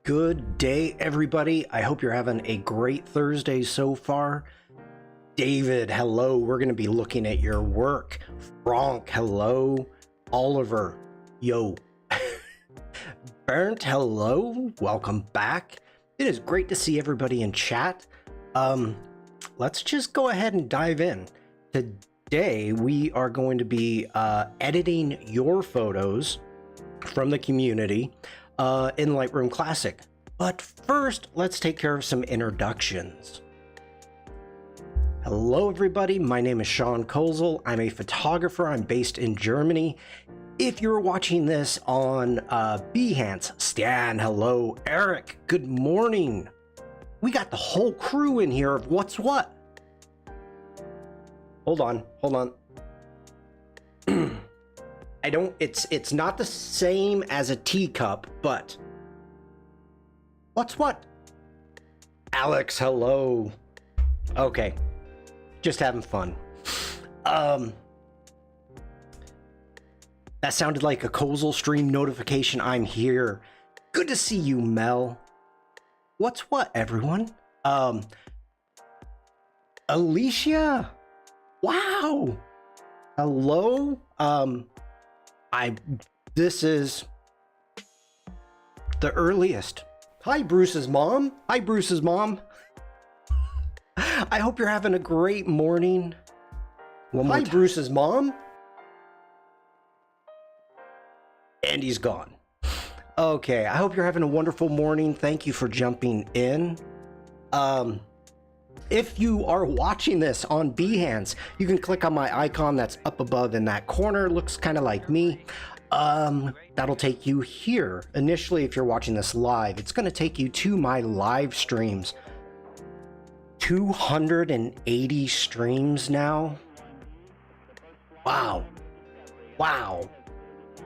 Good day, everybody. I hope you're having a great Thursday so far. David, hello. We're going to be looking at your work. Frank, hello. Oliver, yo. Bernd, hello. Welcome back. It is great to see everybody in chat. Let's just go ahead and dive in. Today, we are going to be editing your photos from the community in Lightroom Classic. But first, let's take care of some introductions. Hello everybody, my name is Shawn Kosel. I'm a photographer. I'm based in Germany. If you're watching this on Behance, Stan, hello. Eric, good morning. We got the whole crew in here of what's what. Hold on. It's not the same as a teacup, but what's what? Alex, hello. Okay, just having fun. That sounded like a Kosel stream notification. I'm here. Good to see you, Mel. What's what, everyone? Alicia, wow. Hello. This is the earliest. Hi, Bruce's mom. Hi, Bruce's mom. I hope you're having a great morning. Hi, Bruce's mom. And he's gone. Okay, I hope you're having a wonderful morning. Thank you for jumping in. If you are watching this on Behance, you can click on my icon that's up above in that corner. Looks kind of like me. That'll take you here. Initially, if you're watching this live, it's going to take you to my live streams. 280 streams now. Wow.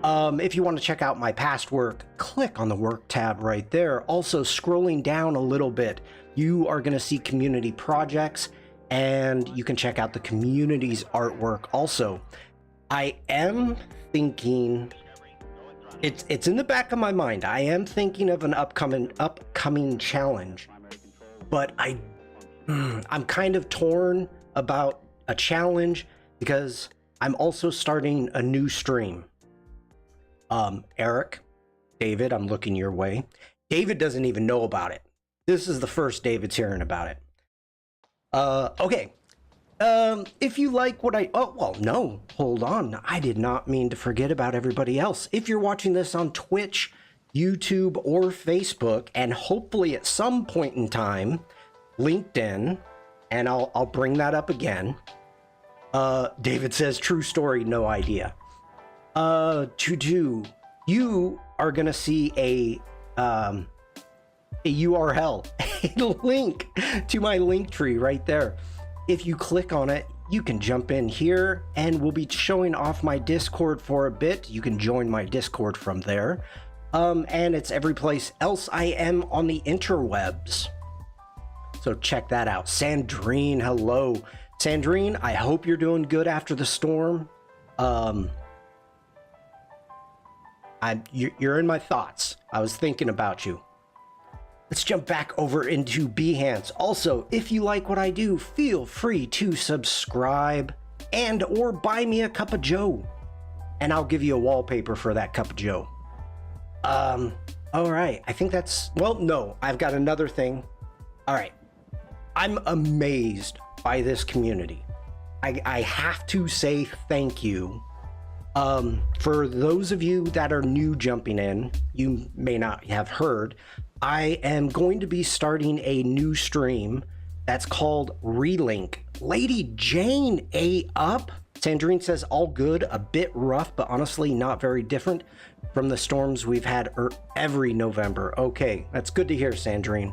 If you want to check out my past work, click on the work tab right there. Also, scrolling down a little bit, you are going to see community projects, and you can check out the community's artwork also. I am thinking, it's in the back of my mind, I am thinking of an upcoming challenge, but I'm kind of torn about a challenge because I'm also starting a new stream. Eric, David, I'm looking your way. David doesn't even know about it. This is the first David's hearing about it. Okay. If you like what no, hold on. I did not mean to forget about everybody else. If you're watching this on Twitch, YouTube, or Facebook, and hopefully at some point in time, LinkedIn, and I'll bring that up again. David says, true story, no idea. You are gonna see a URL, a link to my link tree right there. If you click on it, you can jump in here, and we'll be showing off my Discord for a bit. You can join my Discord from there. And it's every place else I am on the interwebs. So check that out. Sandrine, hello. Sandrine, I hope you're doing good after the storm. You're in my thoughts. I was thinking about you. Let's jump back over into Behance. Also, if you like what I do, feel free to subscribe and or buy me a cup of joe. And I'll give you a wallpaper for that cup of joe. All right. I think that's, well, no, I've got another thing. All right. I'm amazed by this community. I have to say thank you. For those of you that are new jumping in, you may not have heard, I am going to be starting a new stream that's called Relink. Lady Jane, up. Sandrine says all good, a bit rough, but honestly not very different from the storms we've had every November. Okay, that's good to hear, Sandrine.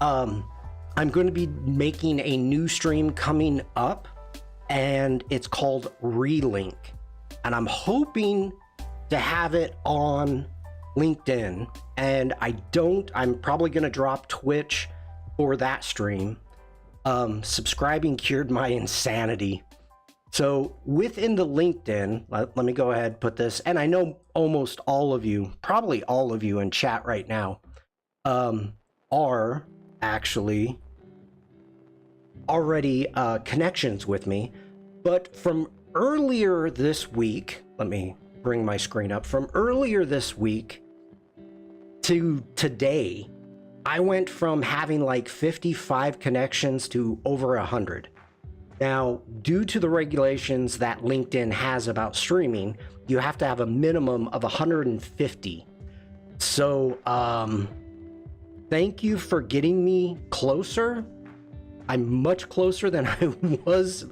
I'm going to be making a new stream coming up, and it's called Relink. And I'm hoping to have it on LinkedIn, and I'm probably going to drop Twitch for that stream. Subscribing cured my insanity. So within the LinkedIn, let me go ahead and put this, and I know almost all of you, probably all of you in chat right now, are actually already connections with me. But from earlier this week, let me bring my screen up. From earlier this week to today, I went from having like 55 connections to over 100. Now, due to the regulations that LinkedIn has about streaming, you have to have a minimum of 150. So, thank you for getting me closer. I'm much closer than I was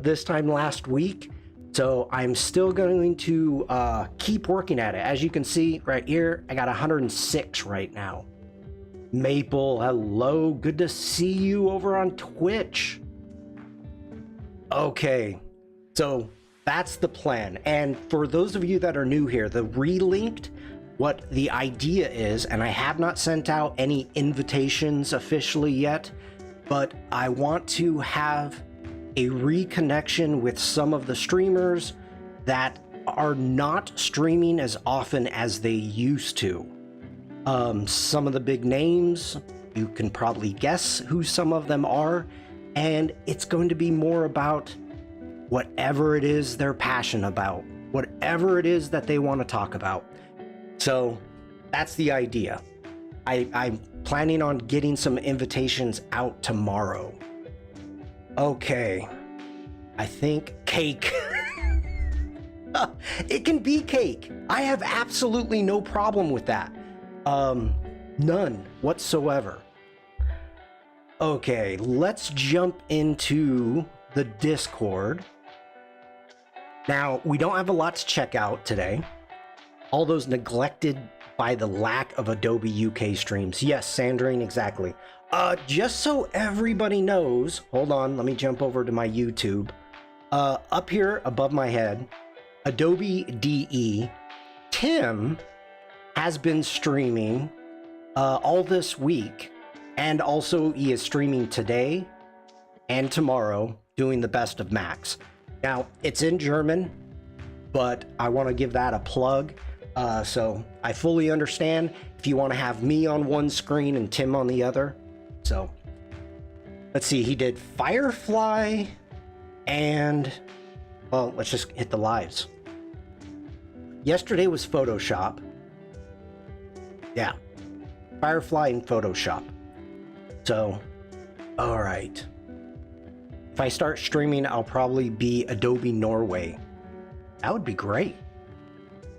this time last week. So I'm still going to keep working at it. As you can see right here, I got 106 right now. Maple, hello. Good to see you over on Twitch. Okay, so that's the plan. And for those of you that are new here, the relinked, what the idea is, and I have not sent out any invitations officially yet, but I want to have a reconnection with some of the streamers that are not streaming as often as they used to. Some of the big names, you can probably guess who some of them are, and it's going to be more about whatever it is they're passionate about, whatever it is that they want to talk about. So that's the idea. I'm planning on getting some invitations out tomorrow. Okay, I think cake. It can be cake. I have absolutely no problem with that. None whatsoever. Okay, let's jump into the Discord. Now, we don't have a lot to check out today. All those neglected by the lack of Adobe UK streams. Yes, Sandrine, exactly. Just so everybody knows, hold on, let me jump over to my YouTube. Up here above my head, Adobe DE, Tim has been streaming all this week. And also he is streaming today and tomorrow doing the best of Max. Now, it's in German, but I want to give that a plug. So I fully understand if you want to have me on one screen and Tim on the other. So let's see, he did Firefly and, well, let's just hit the lives. Yesterday was Photoshop. Yeah, Firefly and Photoshop. So, all right. If I start streaming, I'll probably be Adobe Norway. That would be great.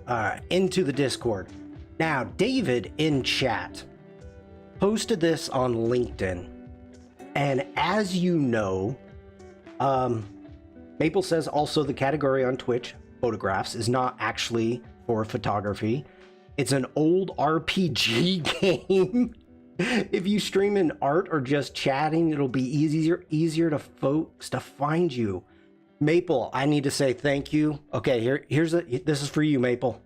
All right, into the Discord. Now, David in chat posted this on LinkedIn. And as you know, Maple says also the category on Twitch, photographs, is not actually for photography. It's an old RPG game. If you stream in art or just chatting, it'll be easier to folks to find you. Maple, I need to say thank you. Okay, this is for you, Maple.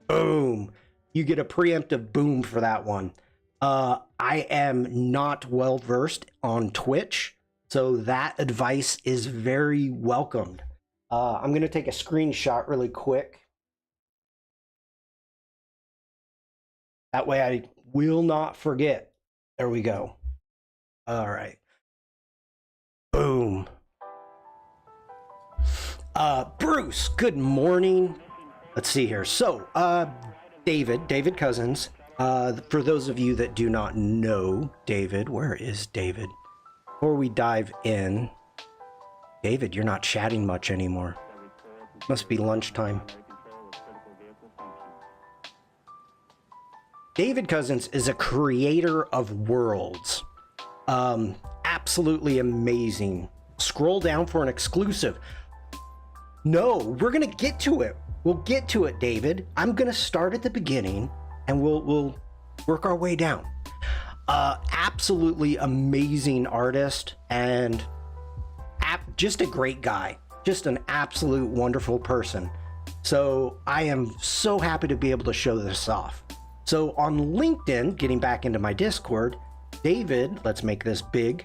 Boom. You get a preemptive boom for that one. I am not well versed on Twitch, so that advice is very welcomed. I'm going to take a screenshot really quick. That way I will not forget. There we go. All right. Boom. Bruce, good morning. Let's see here. So, David Cousins. For those of you that do not know David, where is David? Before we dive in, David, you're not chatting much anymore. Must be lunchtime. David Cousins is a creator of worlds. Absolutely amazing. Scroll down for an exclusive. No, we're gonna get to it. We'll get to it, David. I'm gonna start at the beginning and we'll work our way down. Absolutely amazing artist and just a great guy. Just an absolute wonderful person. So I am so happy to be able to show this off. So on LinkedIn, getting back into my Discord, David, let's make this big,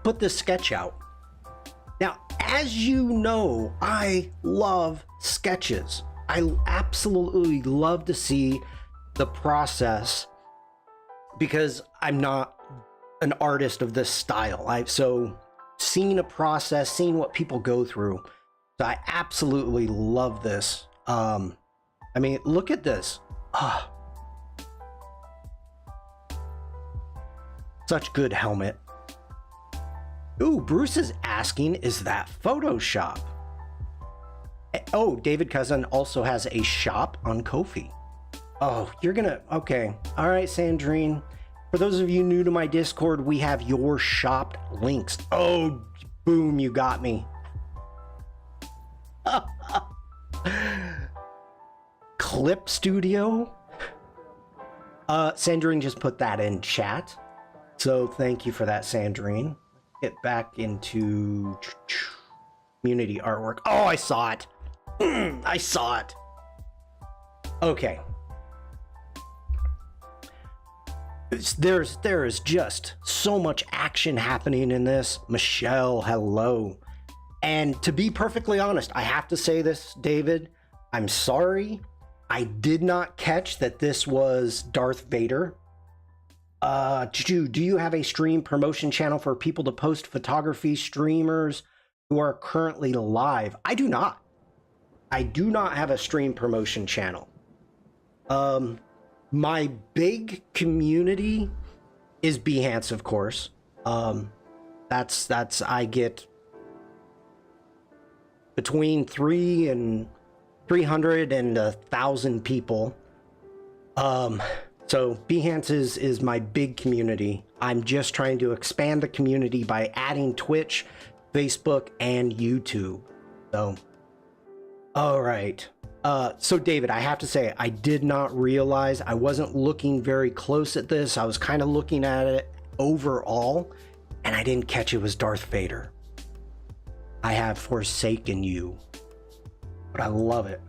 put this sketch out. Now, as you know, I love sketches. I absolutely love to see the process because I'm not an artist of this style. So seeing a process, seeing what people go through. So I absolutely love this. I mean, look at this. Such good helmet. Ooh, Bruce is asking, is that Photoshop? Oh, David Cousin also has a shop on Ko-fi. Oh, you're gonna, okay. All right, Sandrine. For those of you new to my Discord, we have your shop links. Oh, boom, you got me. Clip Studio? Sandrine just put that in chat. So thank you for that, Sandrine. Get back into community artwork. Oh, I saw it. I saw it. Okay. There is just so much action happening in this. Michelle, hello. And to be perfectly honest, I have to say this, David. I'm sorry. I did not catch that this was Darth Vader. Do you have a stream promotion channel for people to post photography streamers who are currently live? I do not. I do not have a stream promotion channel. My big community is Behance, of course. That's I get between 300 and 1,000 people. So Behance is my big community. I'm just trying to expand the community by adding Twitch, Facebook, and YouTube. So, all right. So David, I have to say, I did not realize, I wasn't looking very close at this. I was kind of looking at it overall, and I didn't catch it was Darth Vader. I have forsaken you, but I love it.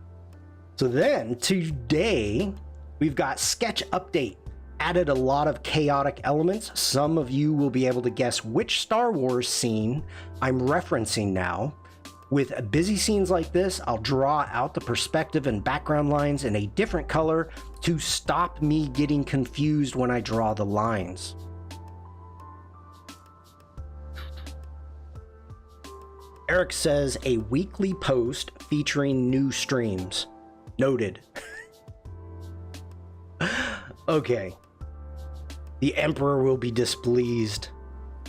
So then today, we've got Sketch Update. Added a lot of chaotic elements. Some of you will be able to guess which Star Wars scene I'm referencing now. With busy scenes like this, I'll draw out the perspective and background lines in a different color to stop me getting confused when I draw the lines. Eric says a weekly post featuring new streams. Noted. Okay. The Emperor will be displeased.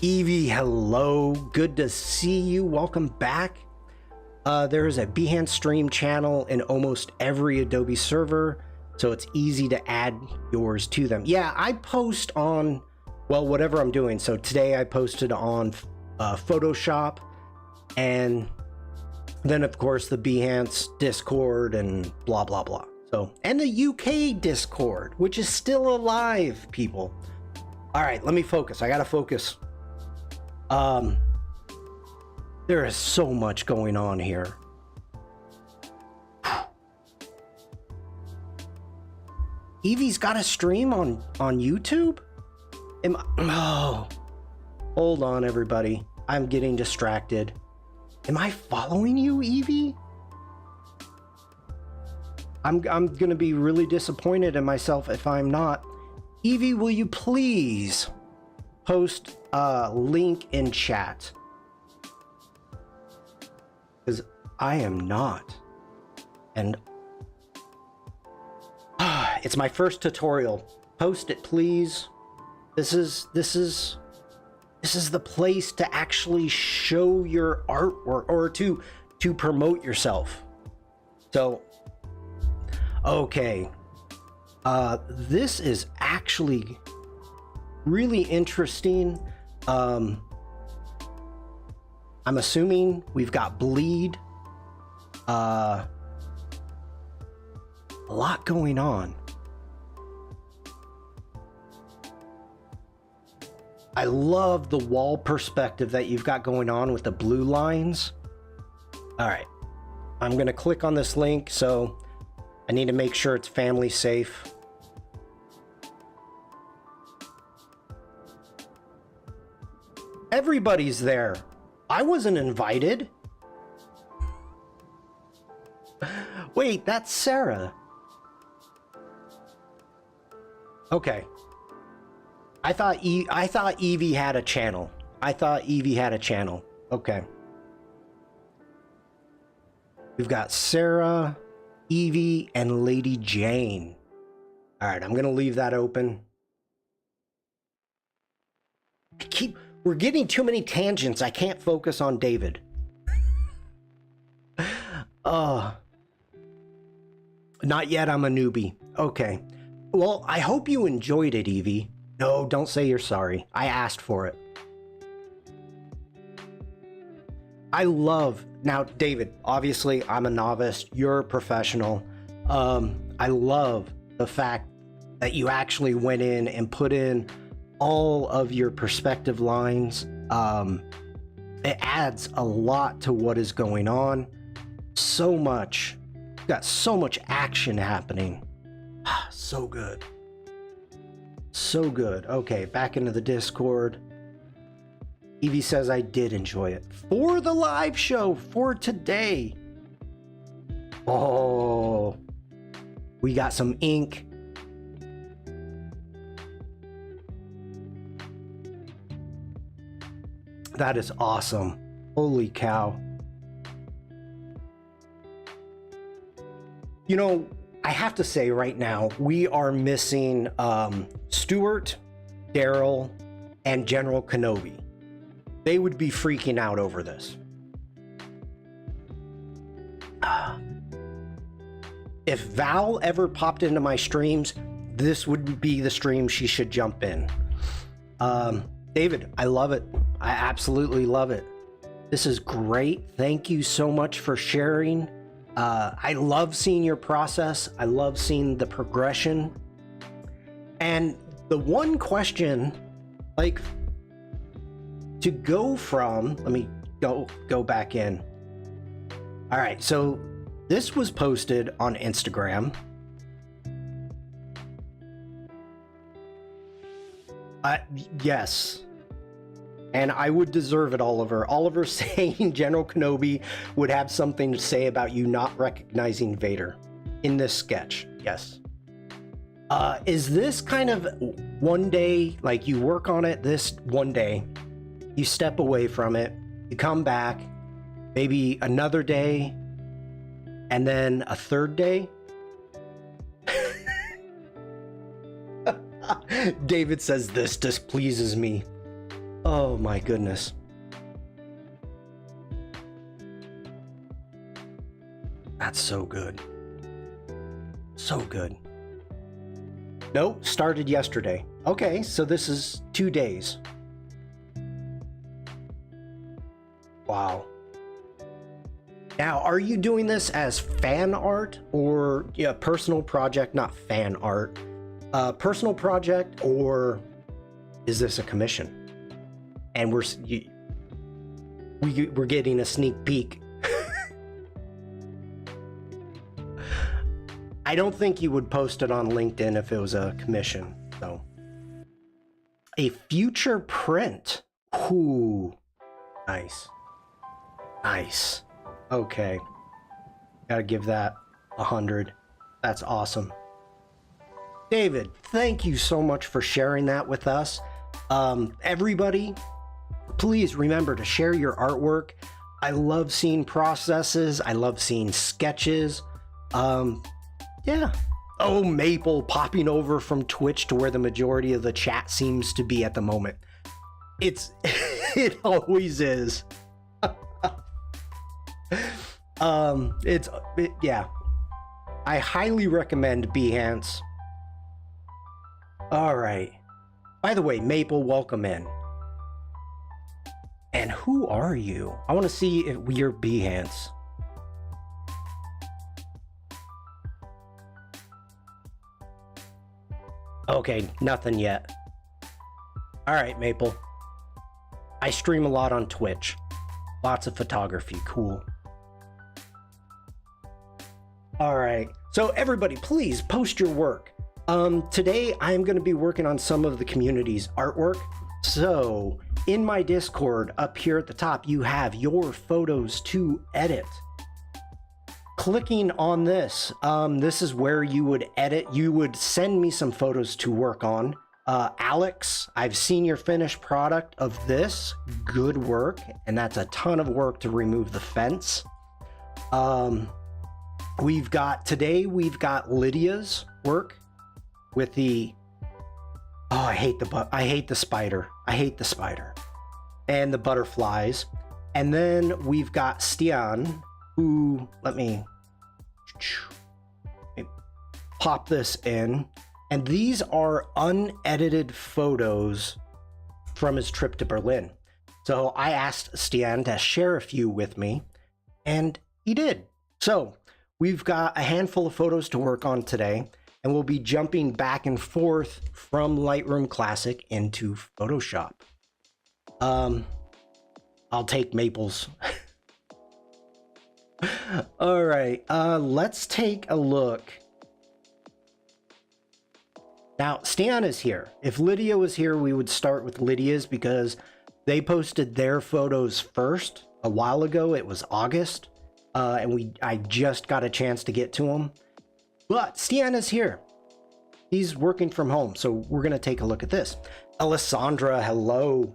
Evie, hello. Good to see you. Welcome back. There is a Behance stream channel in almost every Adobe server, so it's easy to add yours to them. Yeah, I post on, well, whatever I'm doing. So today I posted on Photoshop, and then of course the Behance Discord and blah, blah, blah. So, and the UK Discord, which is still alive, people. All right, let me focus. I gotta focus. There is so much going on here. Evie's got a stream on YouTube? Oh, hold on, everybody. I'm getting distracted. Am I following you, Evie? I'm gonna be really disappointed in myself if I'm not. Evie, will you please post a link in chat? Because I am not. And it's my first tutorial. Post it, please. This is the place to actually show your artwork, or to promote yourself. So, okay. This is actually really interesting. I'm assuming we've got bleed. A lot going on. I love the wall perspective that you've got going on with the blue lines. All right, I'm gonna click on this link, so I need to make sure it's family safe. Everybody's there. I wasn't invited. Wait, that's Sarah. Okay. I thought Evie had a channel. Okay. We've got Sarah, Evie, and Lady Jane. All right, I'm going to leave that open. We're getting too many tangents. I can't focus on David. Not yet, I'm a newbie. Okay. Well, I hope you enjoyed it, Evie. No, don't say you're sorry. I asked for it. Now, David, obviously I'm a novice. You're a professional. I love the fact that you actually went in and put in all of your perspective lines. It adds a lot to what is going on. So much. Got so much action happening. So good. So good. Okay, back into the Discord. Evie says I did enjoy it. For the live show, for today. Oh, we got some ink. That is awesome. Holy cow. You know, I have to say right now, we are missing Stuart, Daryl, and General Kenobi. They would be freaking out over this. If Val ever popped into my streams, this would be the stream she should jump in. David, I love it. I absolutely love it. This is great. Thank you so much for sharing. I love seeing your process. I love seeing the progression. And the one question, like, to go from, let me go back in. All right, so this was posted on Instagram. Yes. And I would deserve it, Oliver. Oliver saying General Kenobi would have something to say about you not recognizing Vader in this sketch. Yes. Is this kind of one day, like you work on it this one day, you step away from it, you come back, maybe another day, and then a third day? David says this displeases me. Oh my goodness. That's so good. So good. No, started yesterday. Okay, so this is 2 days. Wow. Now, are you doing this as fan art or personal project, not fan art? Personal project, or is this a commission? And we're getting a sneak peek. I don't think you would post it on LinkedIn if it was a commission, though. A future print. Ooh, nice. Nice. Okay. Gotta give that 100. That's awesome. David, thank you so much for sharing that with us. Everybody, please remember to share your artwork. I love seeing processes. I love seeing sketches. Yeah. Oh, Maple popping over from Twitch to where the majority of the chat seems to be at the moment. It always is. Yeah. I highly recommend Behance. All right. By the way, Maple, welcome in. And who are you? I want to see if you're Behance. Okay, nothing yet. All right, Maple. I stream a lot on Twitch. Lots of photography. Cool. All right. So everybody, please post your work. Today I'm going to be working on some of the community's artwork. So in my Discord up here at the top, you have your photos to edit. clicking on this, this is where you would edit. You would send me some photos to work on. Alex, I've seen your finished product of this. Good work. And that's a ton of work to remove the fence. We've got Lydia's work with the, oh, I hate the spider. I hate the spider and the butterflies. And then we've got Stian, who, let me pop this in. And these are unedited photos from his trip to Berlin. So I asked Stian to share a few with me, and he did. So we've got a handful of photos to work on today, and we'll be jumping back and forth from Lightroom Classic into Photoshop. I'll take Maples. All right, let's take a look. Now, Stian is here. If Lydia was here, we would start with Lydia's because they posted their photos first a while ago. It was August, and I just got a chance to get to them. But Stian is here. He's working from home, so we're going to take a look at this. Alessandra, hello.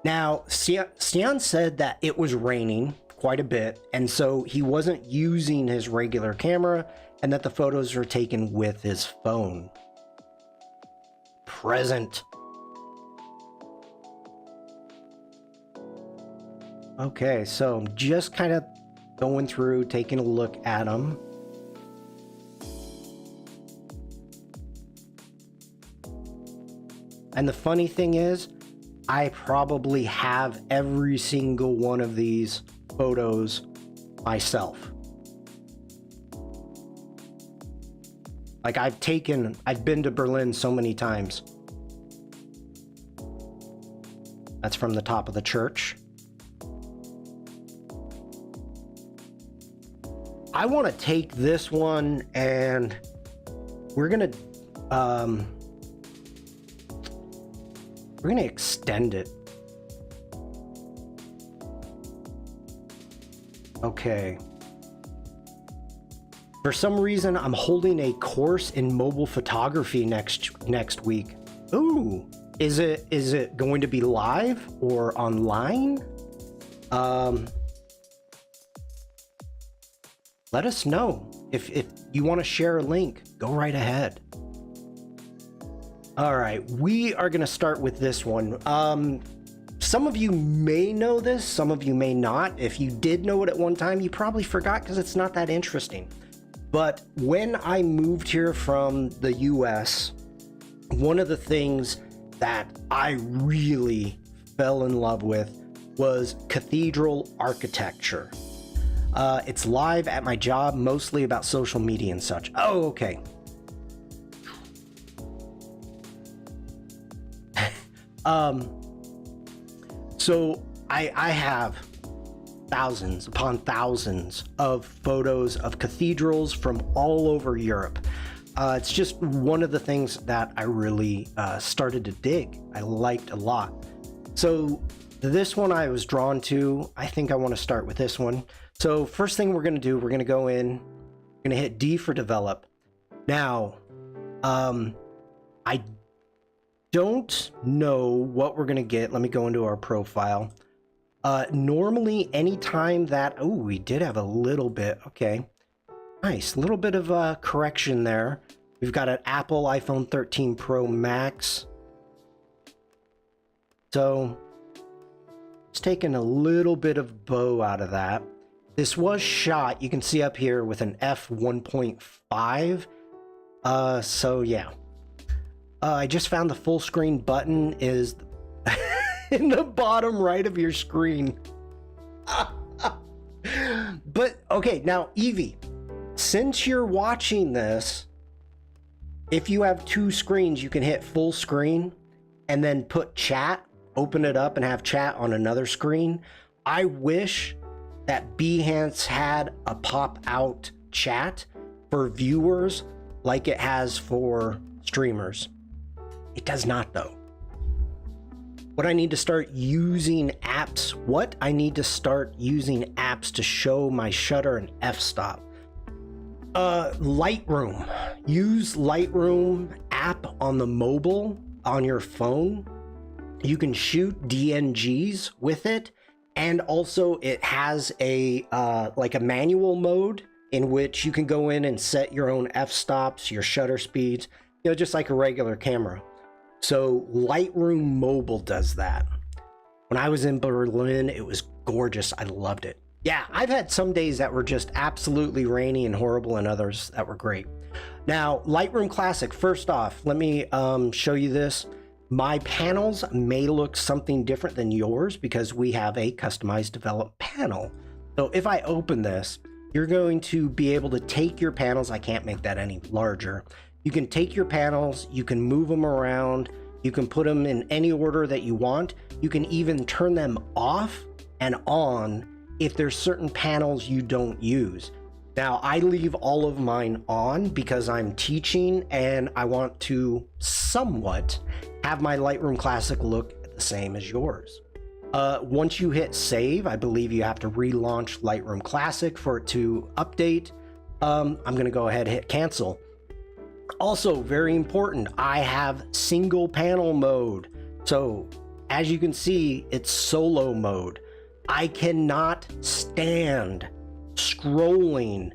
Now, Stian said that it was raining quite a bit, and so he wasn't using his regular camera, and that the photos were taken with his phone. Present. Okay, so I'm just kind of going through, taking a look at them. And the funny thing is, I probably have every single one of these photos myself. Like I've been to Berlin so many times. That's from the top of the church. I want to take this one and we're gonna extend it. Okay. For some reason, I'm holding a course in mobile photography next week. Ooh, is it going to be live or online? Let us know. If you want to share a link, go right ahead. All right, we are going to start with this one. Some of you may know this, some of you may not. If you did know it at one time, you probably forgot because it's not that interesting. But when I moved here from the US, one of the things that I really fell in love with was cathedral architecture. It's live at my job, mostly about social media and such. Oh, okay. So I have thousands upon thousands of photos of cathedrals from all over Europe. It's just one of the things that I really started to dig. I liked a lot. So this one I was drawn to. I think I want to start with this one. So first thing we're going to do, we're going to go in, we're going to hit D for develop. Now, I don't know what we're going to get. Let me go into our profile. Normally anytime that, oh, we did have a little bit. Okay. Nice. Little bit of correction there. We've got an Apple iPhone 13 Pro Max. So it's taking a little bit of bow out of that. This was shot, you can see up here, with an f1.5. So yeah. I just found the full screen button is in the bottom right of your screen. But okay, now Evie, since you're watching this, if you have two screens, you can hit full screen and then put chat, open it up and have chat on another screen. I wish that Behance had a pop-out chat for viewers like it has for streamers. It does not, though. what I need to start using apps, to show my shutter and f-stop. Lightroom. Use Lightroom app on the mobile on your phone. You can shoot DNGs with it, and also it has a like a manual mode in which you can go in and set your own f-stops, your shutter speeds, just like a regular camera. So Lightroom Mobile does that. When I was in Berlin, it was gorgeous. I loved it. Yeah, I've had some days that were just absolutely rainy and horrible, and others that were great. Now, Lightroom Classic, first off, let me show you this. My panels may look something different than yours because we have a customized developed panel. So if I open this, you're going to be able to take your panels. I can't make that any larger. You can take your panels, you can move them around, you can put them in any order that you want. You can even turn them off and on if there's certain panels you don't use. Now, I leave all of mine on because I'm teaching and I want to somewhat have my Lightroom Classic look the same as yours. Once you hit save, I believe you have to relaunch Lightroom Classic for it to update. I'm going to go ahead and hit cancel. Also, very important, I have single panel mode. So as you can see, it's solo mode. I cannot stand scrolling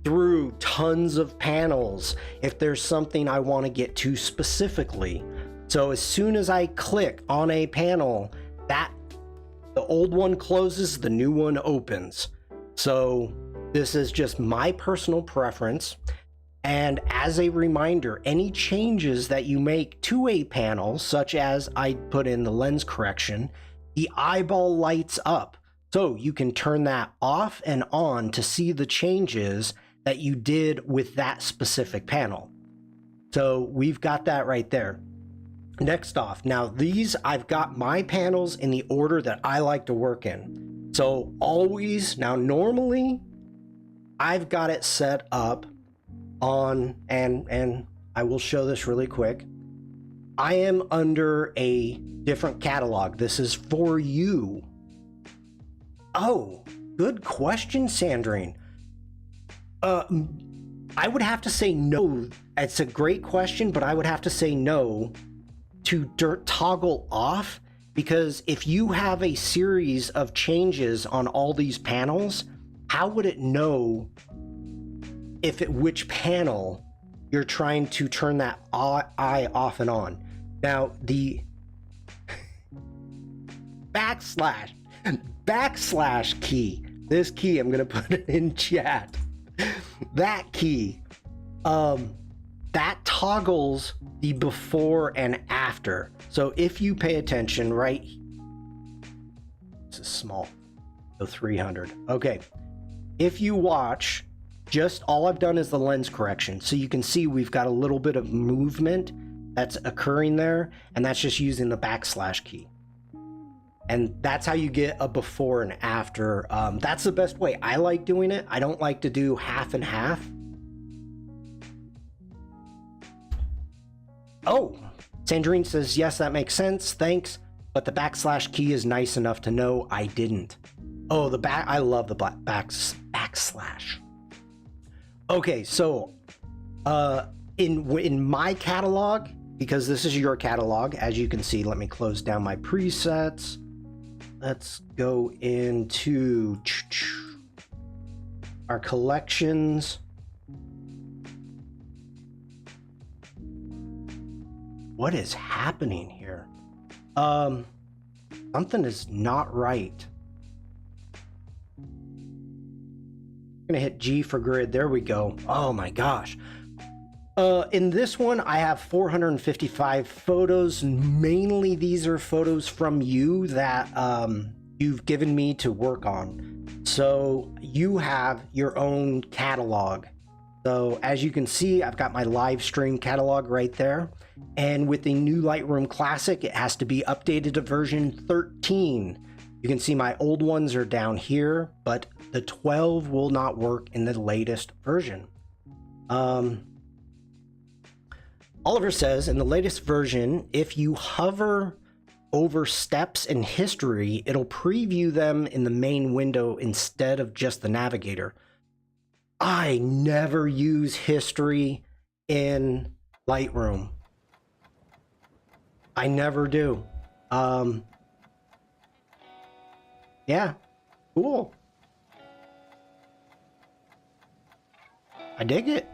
through tons of panels if there's something I want to get to specifically. So as soon as I click on a panel, the old one closes, the new one opens. So this is just my personal preference. And as a reminder, any changes that you make to a panel, such as I put in the lens correction, the eyeball lights up. So you can turn that off and on to see the changes that you did with that specific panel. So we've got that right there. Next off, now these, I've got my panels in the order that I like to work in. So always, now normally I've got it set up on, and I will show this really quick. I am under a different catalog. This is for you. Oh, good question, Sandrine. I would have to say no. It's a great question, but I would have to say no to toggle off, because if you have a series of changes on all these panels, how would it know which panel you're trying to turn that eye off and on? Now, the backslash key, this key, I'm gonna put it in chat. That key, that toggles the before and after. So if you pay attention, right, this is small, so 300. Okay, if you watch, just all I've done is the lens correction. So you can see we've got a little bit of movement that's occurring there, and that's just using the backslash key. And that's how you get a before and after. That's the best way. I like doing it. I don't like to do half and half. Oh, Sandrine says, yes, that makes sense. Thanks. But the backslash key is nice enough to know I didn't. Oh, I love the backslash. Okay, so in my catalog, because this is your catalog, as you can see, let me close down my presets. Let's go into our collections. What is happening here? Something is not right. I'm gonna hit G for grid. There we go. Oh my gosh. In this one, I have 455 photos. Mainly these are photos from you that you've given me to work on. So you have your own catalog. So as you can see, I've got my live stream catalog right there. And with the new Lightroom Classic, it has to be updated to version 13. You can see my old ones are down here, but the 12 will not work in the latest version. Oliver says, in the latest version, if you hover over steps in history, it'll preview them in the main window instead of just the navigator. I never use history in Lightroom. I never do. Yeah, cool. I dig it.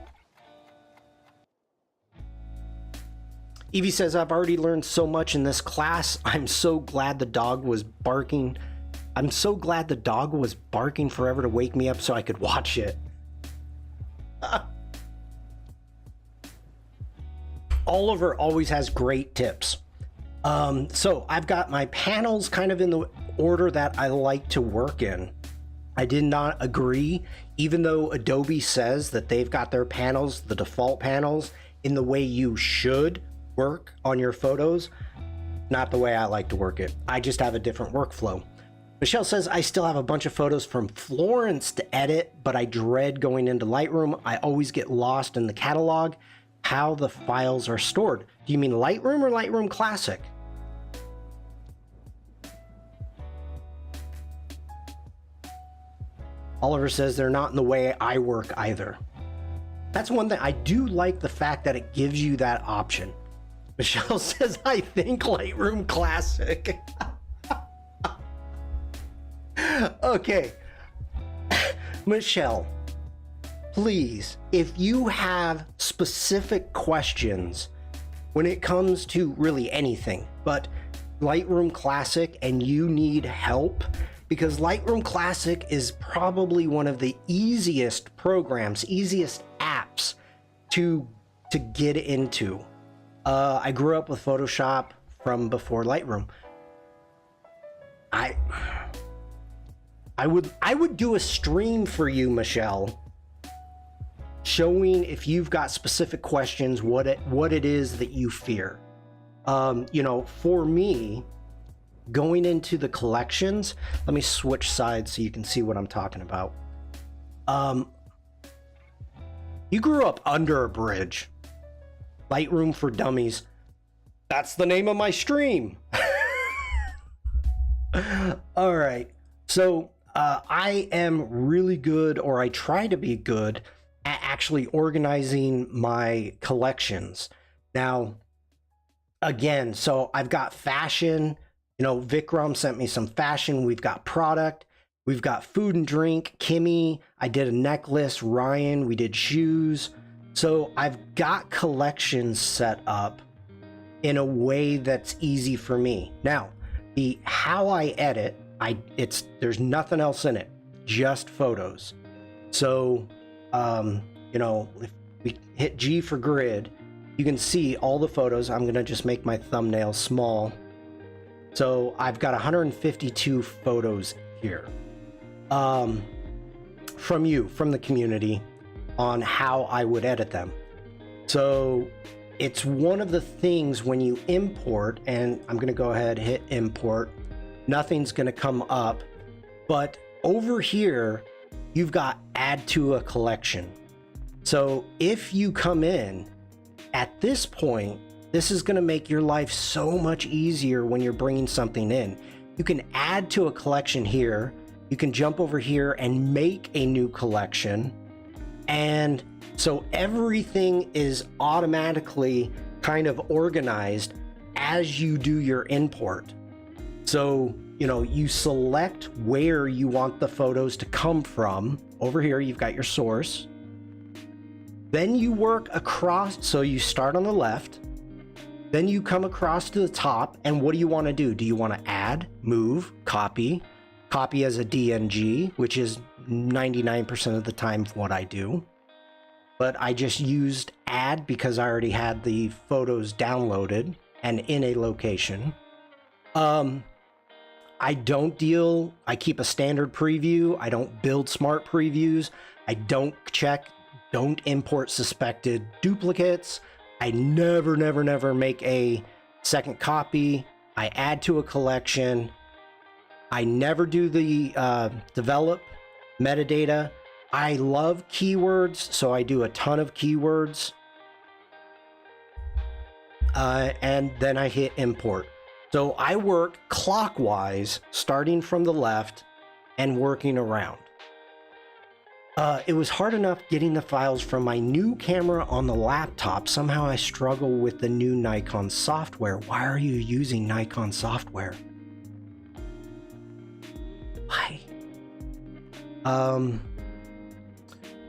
Evie says, I've already learned so much in this class. I'm so glad the dog was barking. I'm so glad the dog was barking forever to wake me up so I could watch it. Oliver always has great tips. So I've got my panels kind of in the order that I like to work in. I did not agree, even though Adobe says that they've got their panels, the default panels, in the way you should work on your photos. Not the way I like to work it. I just have a different workflow. Michelle says, I still have a bunch of photos from Florence to edit, but I dread going into Lightroom. I always get lost in the catalog, how the files are stored. Do you mean Lightroom or Lightroom Classic? Oliver says they're not in the way I work either. That's one thing. I do like the fact that it gives you that option. Michelle says, I think Lightroom Classic. Okay. Michelle, please, if you have specific questions when it comes to really anything, but Lightroom Classic, and you need help, because Lightroom Classic is probably one of the easiest programs, easiest apps to get into. I grew up with Photoshop from before Lightroom. I would do a stream for you, Michelle, showing if you've got specific questions, what it is that you fear. You know, for me, going into the collections, let me switch sides so you can see what I'm talking about. You grew up under a bridge. Lightroom for Dummies. That's the name of my stream. All right. So I am really good, or I try to be good, at actually organizing my collections. Now, again, so I've got fashion. You know, Vikram sent me some fashion. We've got product. We've got food and drink. Kimmy, I did a necklace. Ryan, we did shoes. So I've got collections set up in a way that's easy for me. Now, the how I edit, there's nothing else in it, just photos. So, you know, if we hit G for grid, you can see all the photos. I'm gonna just make my thumbnail small. So I've got 152 photos here from you, from the community, on how I would edit them. So it's one of the things when you import, and I'm gonna go ahead, hit import, nothing's gonna come up, but over here, you've got add to a collection. So if you come in at this point, this is gonna make your life so much easier when you're bringing something in. You can add to a collection here, you can jump over here and make a new collection. And so everything is automatically kind of organized as you do your import. So, you know, you select where you want the photos to come from. Over here, you've got your source. Then you work across, so you start on the left, then you come across to the top, and what do you want to do? Do you want to add, move, copy as a DNG, which is 99% of the time what I do. But I just used add because I already had the photos downloaded and in a location. I keep a standard preview. I don't build smart previews. I don't import suspected duplicates. I never make a second copy. I add to a collection. I never do the develop metadata. I love keywords, so I do a ton of keywords. And then I hit import. So I work clockwise, starting from the left and working around. It was hard enough getting the files from my new camera on the laptop. Somehow I struggle with the new Nikon software. Why are you using Nikon software? Why?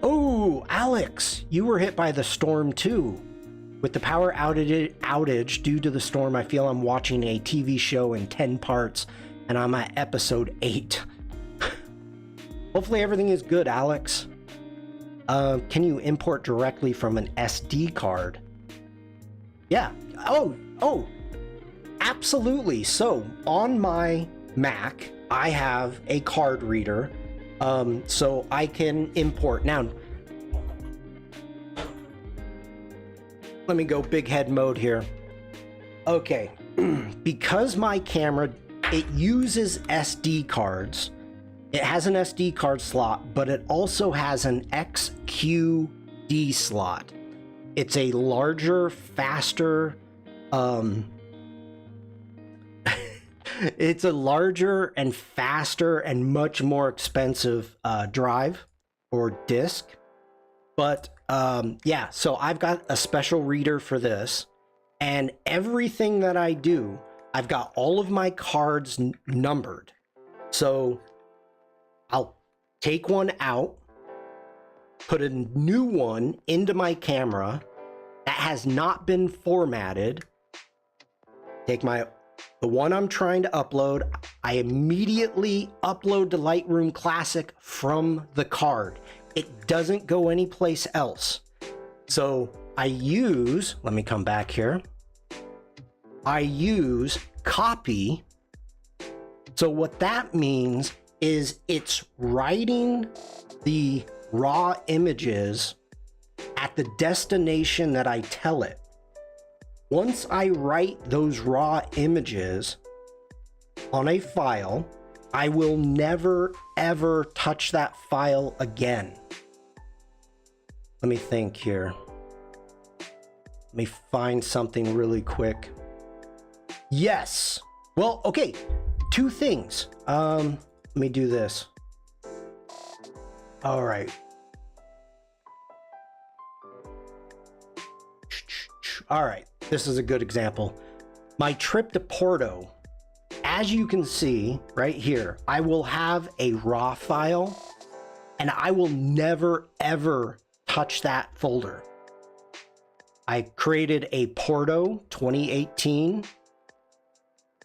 Oh, Alex, you were hit by the storm too. With the power outage due to the storm, I feel I'm watching a TV show in 10 parts and I'm at episode 8. Hopefully everything is good, Alex. Can you import directly from an SD card? Yeah. Oh, absolutely. So on my Mac, I have a card reader, so I can import. Now, let me go big head mode here. Okay, because my camera, it uses SD cards. It has an SD card slot, but it also has an XQD slot. It's a larger, faster, it's a larger and faster and much more expensive drive or disk. But yeah, so I've got a special reader for this, and everything that I do, I've got all of my cards numbered. So I'll take one out, put a new one into my camera that has not been formatted, take the one I'm trying to upload, I immediately upload to Lightroom Classic from the card. It doesn't go anyplace else. So I use, let me come back here. I use copy. So what that means is it's writing the raw images at the destination that I tell it. Once I write those raw images on a file, I will never ever touch that file again. Let me think here. Let me find something really quick. Yes. Well, okay. Two things. Let me do this. All right. All right. This is a good example. My trip to Porto, as you can see right here, I will have a raw file and I will never ever touch that folder. I created a Porto 2018.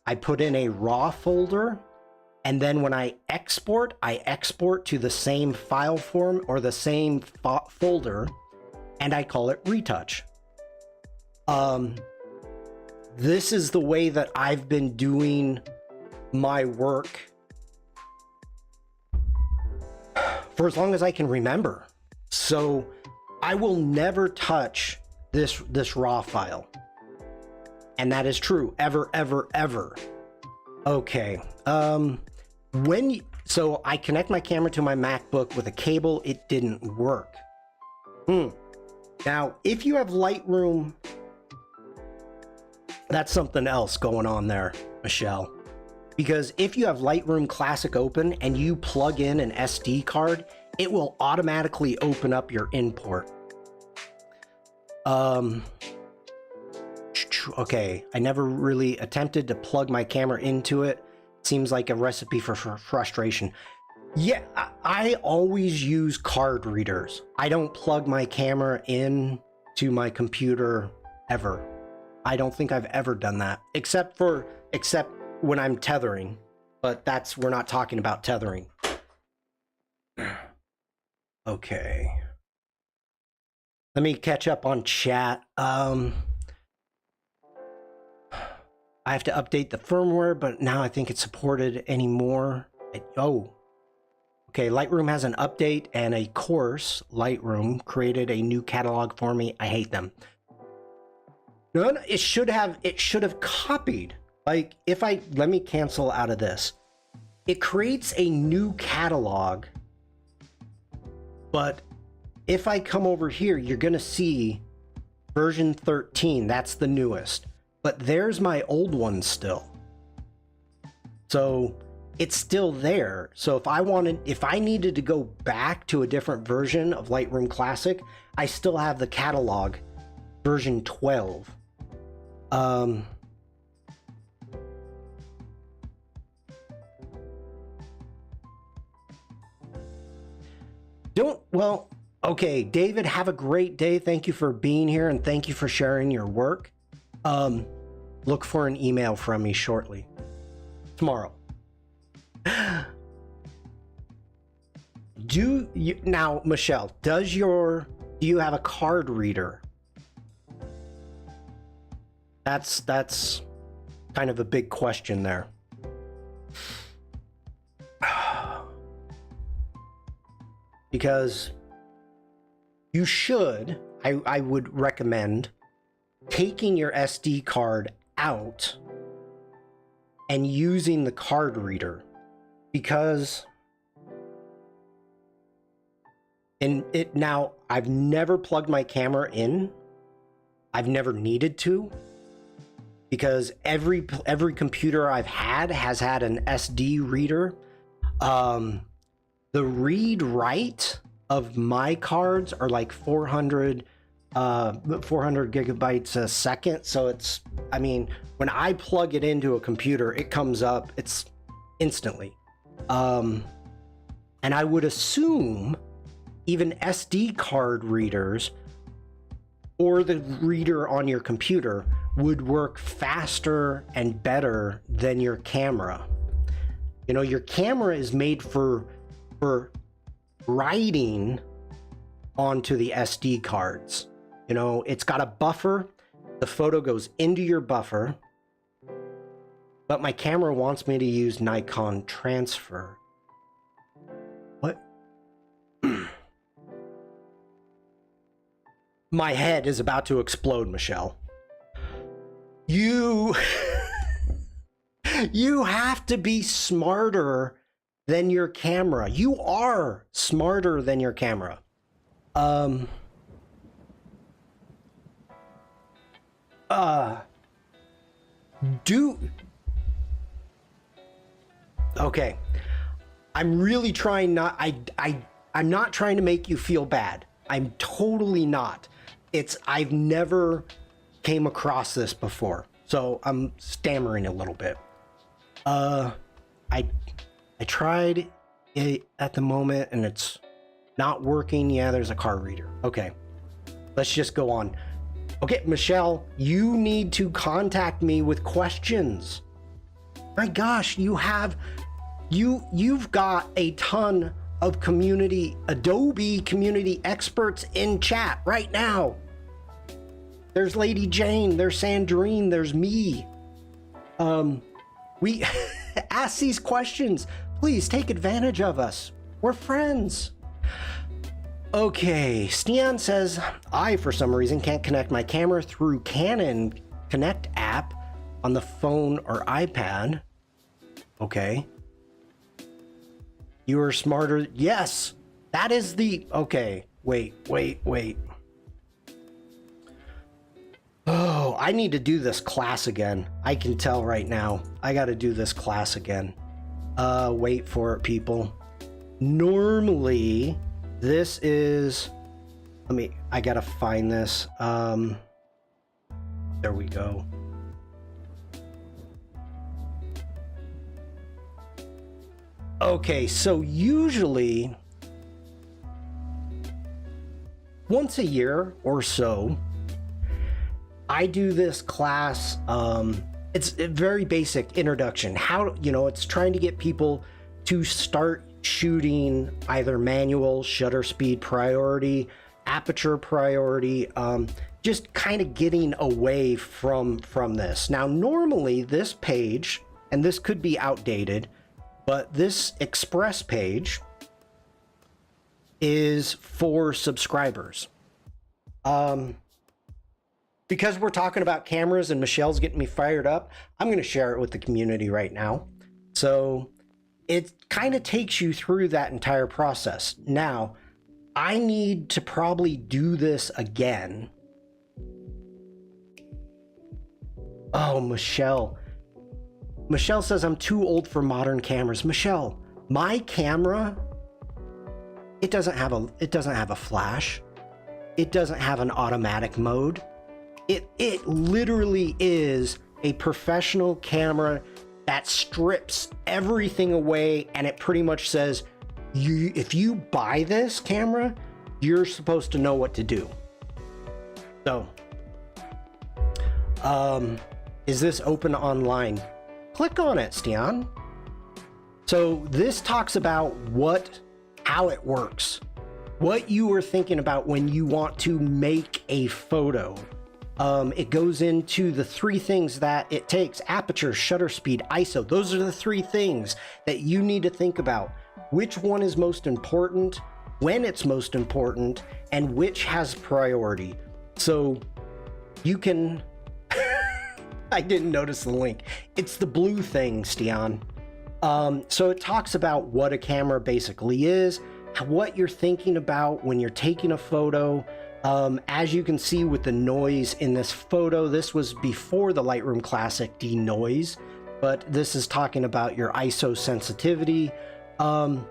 I put in a raw folder, and then when I export to the same file form or the same folder, and I call it retouch. This is the way that I've been doing my work for as long as I can remember. So I will never touch this raw file. And that is true, ever, ever, ever. Okay, so I connect my camera to my MacBook with a cable, it didn't work. Now, if you have Lightroom, that's something else going on there, Michelle. Because if you have Lightroom Classic open and you plug in an SD card, it will automatically open up your import. Okay, I never really attempted to plug my camera into it. Seems like a recipe for frustration. Yeah, I always use card readers. I don't plug my camera in to my computer ever. I don't think I've ever done that, except when I'm tethering, but we're not talking about tethering. Okay. Let me catch up on chat. I have to update the firmware, but now I think it's supported anymore. Okay, Lightroom has an update and a course. Lightroom created a new catalog for me. I hate them. No, it should have copied. Like, let me cancel out of this. It creates a new catalog, but if I come over here, you're gonna see version 13, that's the newest. But there's my old one still. So it's still there. So if I needed to go back to a different version of Lightroom Classic, I still have the catalog version 12. Okay, David, have a great day. Thank you for being here and thank you for sharing your work. Look for an email from me shortly. Tomorrow. Now, Michelle, do you have a card reader? That's kind of a big question there. Because you should, I would recommend taking your SD card out and using the card reader, because now I've never plugged my camera in. I've never needed to, because every computer I've had has had an SD reader. The read write of my cards are like 400 gigabytes a second. So it's, I mean, when I plug it into a computer, it comes up, it's instantly. And I would assume even SD card readers or the reader on your computer would work faster and better than your camera. You know, your camera is made for writing onto the SD cards. You know, it's got a buffer. The photo goes into your buffer. But my camera wants me to use Nikon transfer. What? My head is about to explode, Michelle. You have to be smarter than your camera. You are smarter than your camera. Okay. I'm really trying not, I'm not trying to make you feel bad. I'm totally not. I've never came across this before, so I'm stammering a little bit. I tried it at the moment and it's not working. Yeah, there's a card reader. Okay, let's just go on. Okay, Michelle, you need to contact me with questions. My gosh, you've got a ton of Adobe community experts in chat right now. There's Lady Jane, there's Sandrine, there's me. We ask these questions. Please take advantage of us. We're friends. Okay, Stian says, I, for some reason, can't connect my camera through Canon Connect app on the phone or iPad. Okay. You are smarter. Yes, that is the... Okay, wait. Oh, I need to do this class again. I can tell right now. I got to do this class again. Wait for it, people. Normally, this is... I got to find this. There we go. Okay, so usually once a year or so, I do this class. It's a very basic introduction. It's trying to get people to start shooting either manual, shutter speed priority, aperture priority, just kind of getting away from this. Now, normally this page, and this could be outdated, but this Express page is for subscribers. Because we're talking about cameras and Michelle's getting me fired up, I'm going to share it with the community right now. So it kind of takes you through that entire process. Now, I need to probably do this again. Oh, Michelle, Michelle says I'm too old for modern cameras. Michelle, my camera, it doesn't have a flash. It doesn't have an automatic mode. It literally is a professional camera that strips everything away, and it pretty much says, if you buy this camera, you're supposed to know what to do. So, is this open online? Click on it, Stian. So this talks about how it works, what you were thinking about when you want to make a photo. It goes into the 3 things that it takes: aperture, shutter speed, ISO. Those are the 3 things that you need to think about. Which one is most important, when it's most important, and which has priority. So you can, I didn't notice the link. It's the blue thing, Stian. So it talks about what a camera basically is, what you're thinking about when you're taking a photo. As you can see with the noise in this photo, this was before the Lightroom Classic denoise, but this is talking about your ISO sensitivity. And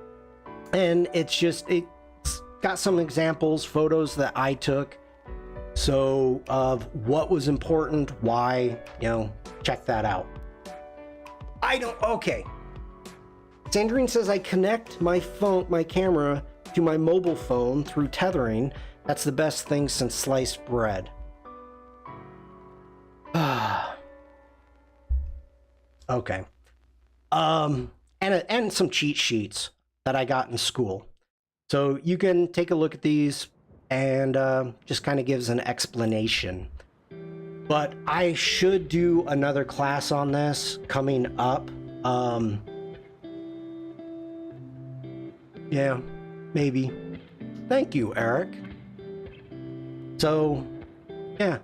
it's got some examples, photos that I took. So of what was important, why, check that out. Okay. Sandrine says I connect my camera to my mobile phone through tethering. That's the best thing since sliced bread. Okay. And some cheat sheets that I got in school. So you can take a look at these and just kind of gives an explanation. But I should do another class on this coming up. Yeah, maybe. Thank you, Eric. So, yeah.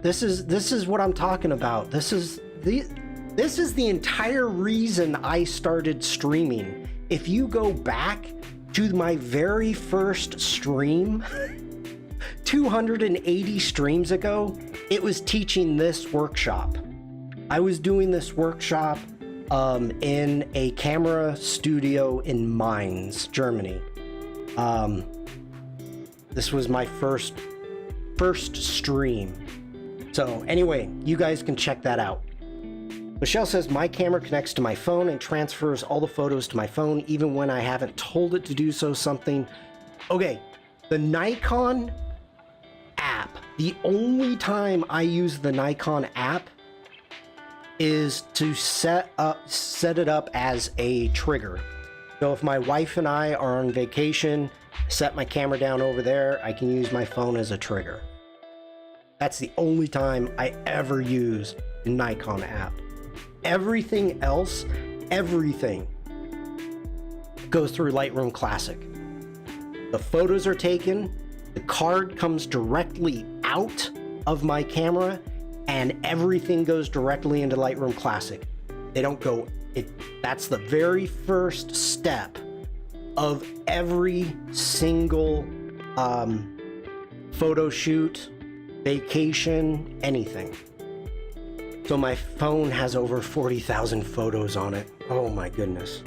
This is what I'm talking about. This is the entire reason I started streaming. If you go back to my very first stream 280 streams ago, it was teaching this workshop. I was doing this workshop in a camera studio in Mainz, Germany. This was my first stream. So anyway, you guys can check that out. Michelle says my camera connects to my phone and transfers all the photos to my phone even when I haven't told it to do so. Okay, the Nikon app, the only time I use the Nikon app is to set it up as a trigger. So if my wife and I are on vacation, set my camera down over there, I can use my phone as a trigger. That's the only time I ever use the Nikon app. Everything else, everything goes through Lightroom Classic. The photos are taken, the card comes directly out of my camera, and everything goes directly into Lightroom Classic. They don't go, that's the very first step of every single photo shoot, vacation, anything. So my phone has over 40,000 photos on it. Oh my goodness.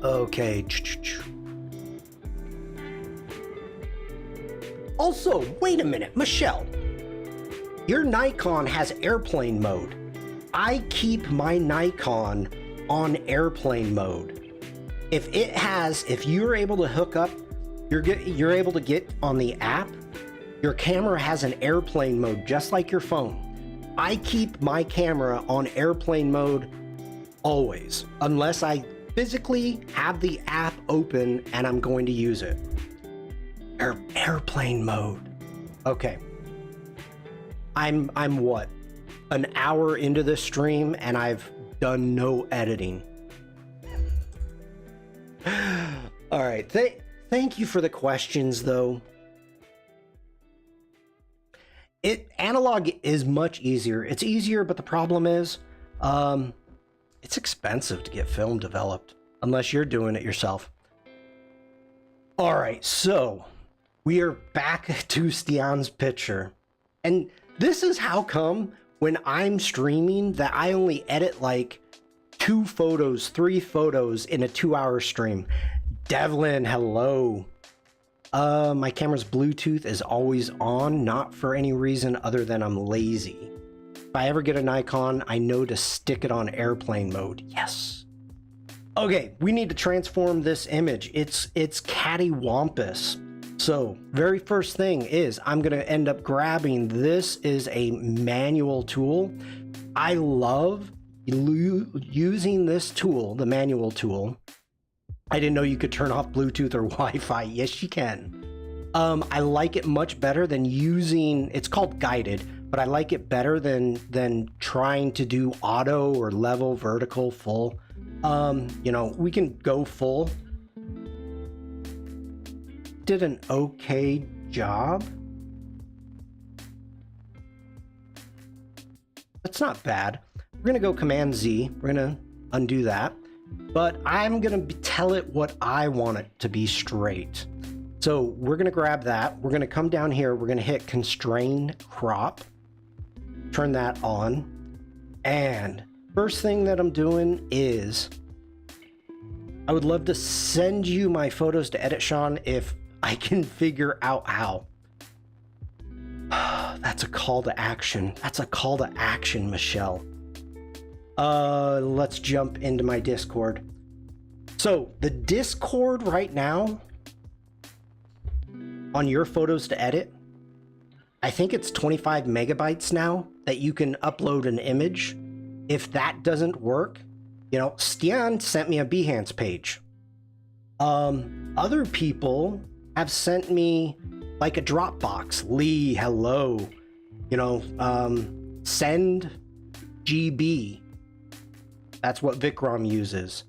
Okay. Also, wait a minute, Michelle. Your Nikon has airplane mode. I keep my Nikon on airplane mode. If you're able to hook up, you're able to get on the app, your camera has an airplane mode, just like your phone. I keep my camera on airplane mode always, unless I physically have the app open and I'm going to use it. Airplane mode. Okay. I'm what? An hour into this stream and I've done no editing. All right. Thank you for the questions, though. Analog is much easier. It's easier, but the problem is, it's expensive to get film developed unless you're doing it yourself. All right, so we are back to Stian's picture, and This is how come when I'm streaming that I only edit like 2 photos, 3 photos in a 2-hour stream. Devlin, hello. My camera's Bluetooth is always on, not for any reason other than I'm lazy. If I ever get a Nikon, I know to stick it on airplane mode. Yes. Okay, we need to transform this image. It's cattywampus. So, very first thing is I'm going to end up grabbing, this is a manual tool. I love using this tool, the manual tool. I didn't know you could turn off Bluetooth or Wi-Fi. Yes, you can. I like it much better than using, it's called guided, but I like it better than trying to do auto or level, vertical, full. You know, we can go full. Did an okay job. That's not bad. We're gonna go Command Z. We're gonna undo that, but I'm gonna tell it what I want it to be straight. So we're gonna grab that. We're gonna come down here. We're gonna hit Constrain Crop, turn that on, and first thing that I'm doing is I would love to send you my photos to edit, Shawn, if I can figure out how. That's a call to action. That's a call to action, Michelle. Let's jump into my Discord. So the Discord right now on your photos to edit, I think it's 25 megabytes now that you can upload an image. If that doesn't work, you know, Stian sent me a Behance page. Other people have sent me like a Dropbox. Lee, hello. You know, send GB. That's what Vikram uses.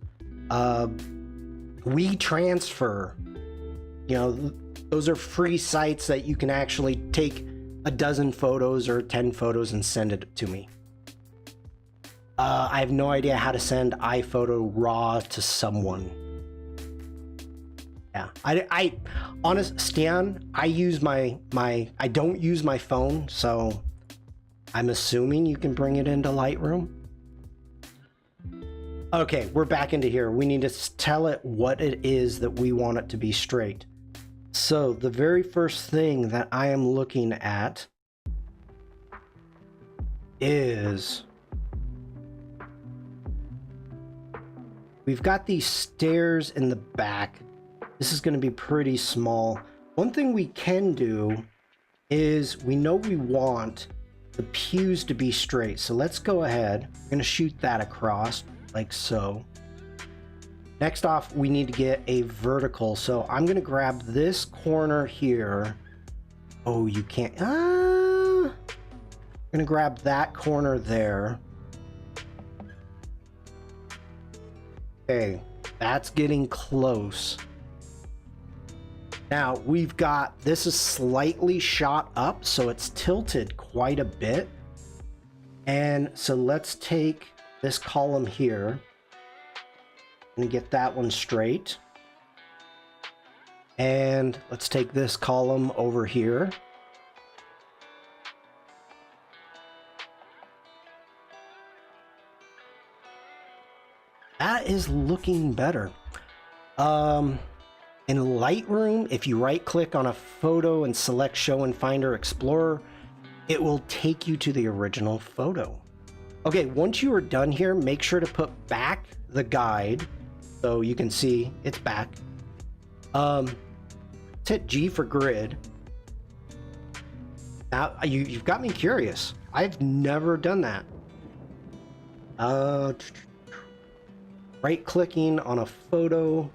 WeTransfer. You know, those are free sites that you can actually take a dozen photos or 10 photos and send it to me. I have no idea how to send iPhoto RAW to someone. Yeah, I honest, Stan, I use I don't use my phone, so I'm assuming you can bring it into Lightroom. Okay, we're back into here. We need to tell it what it is that we want it to be straight. So the very first thing that I am looking at is we've got these stairs in the back. This is going to be pretty small. One thing we can do is we know we want the pews to be straight. So let's go ahead. We're going to shoot that across like so. Next off, we need to get a vertical. So I'm going to grab this corner here. Oh, you can't. I'm going to grab that corner there. Okay, that's getting close. Now we've got, this is slightly shot up, so it's tilted quite a bit. And so let's take this column here and get that one straight. And let's take this column over here. That is looking better. In Lightroom, if you right click on a photo and select Show in Finder Explorer, it will take you to the original photo. Okay, once you are done here, make sure to put back the guide so you can see it's back. Let's hit G for grid. Now, you've got me curious. I've never done that. Right clicking on a photo.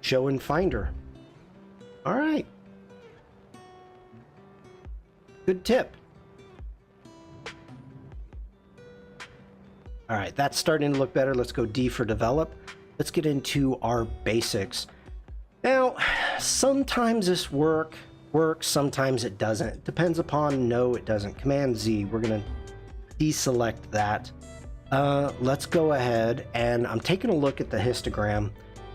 Show in Finder. All right. Good tip. All right, that's starting to look better. Let's go D for develop. Let's get into our basics. Now, sometimes this works, sometimes it doesn't. It depends upon, no, it doesn't. Command Z, we're gonna deselect that. Let's go ahead, and I'm taking a look at the histogram.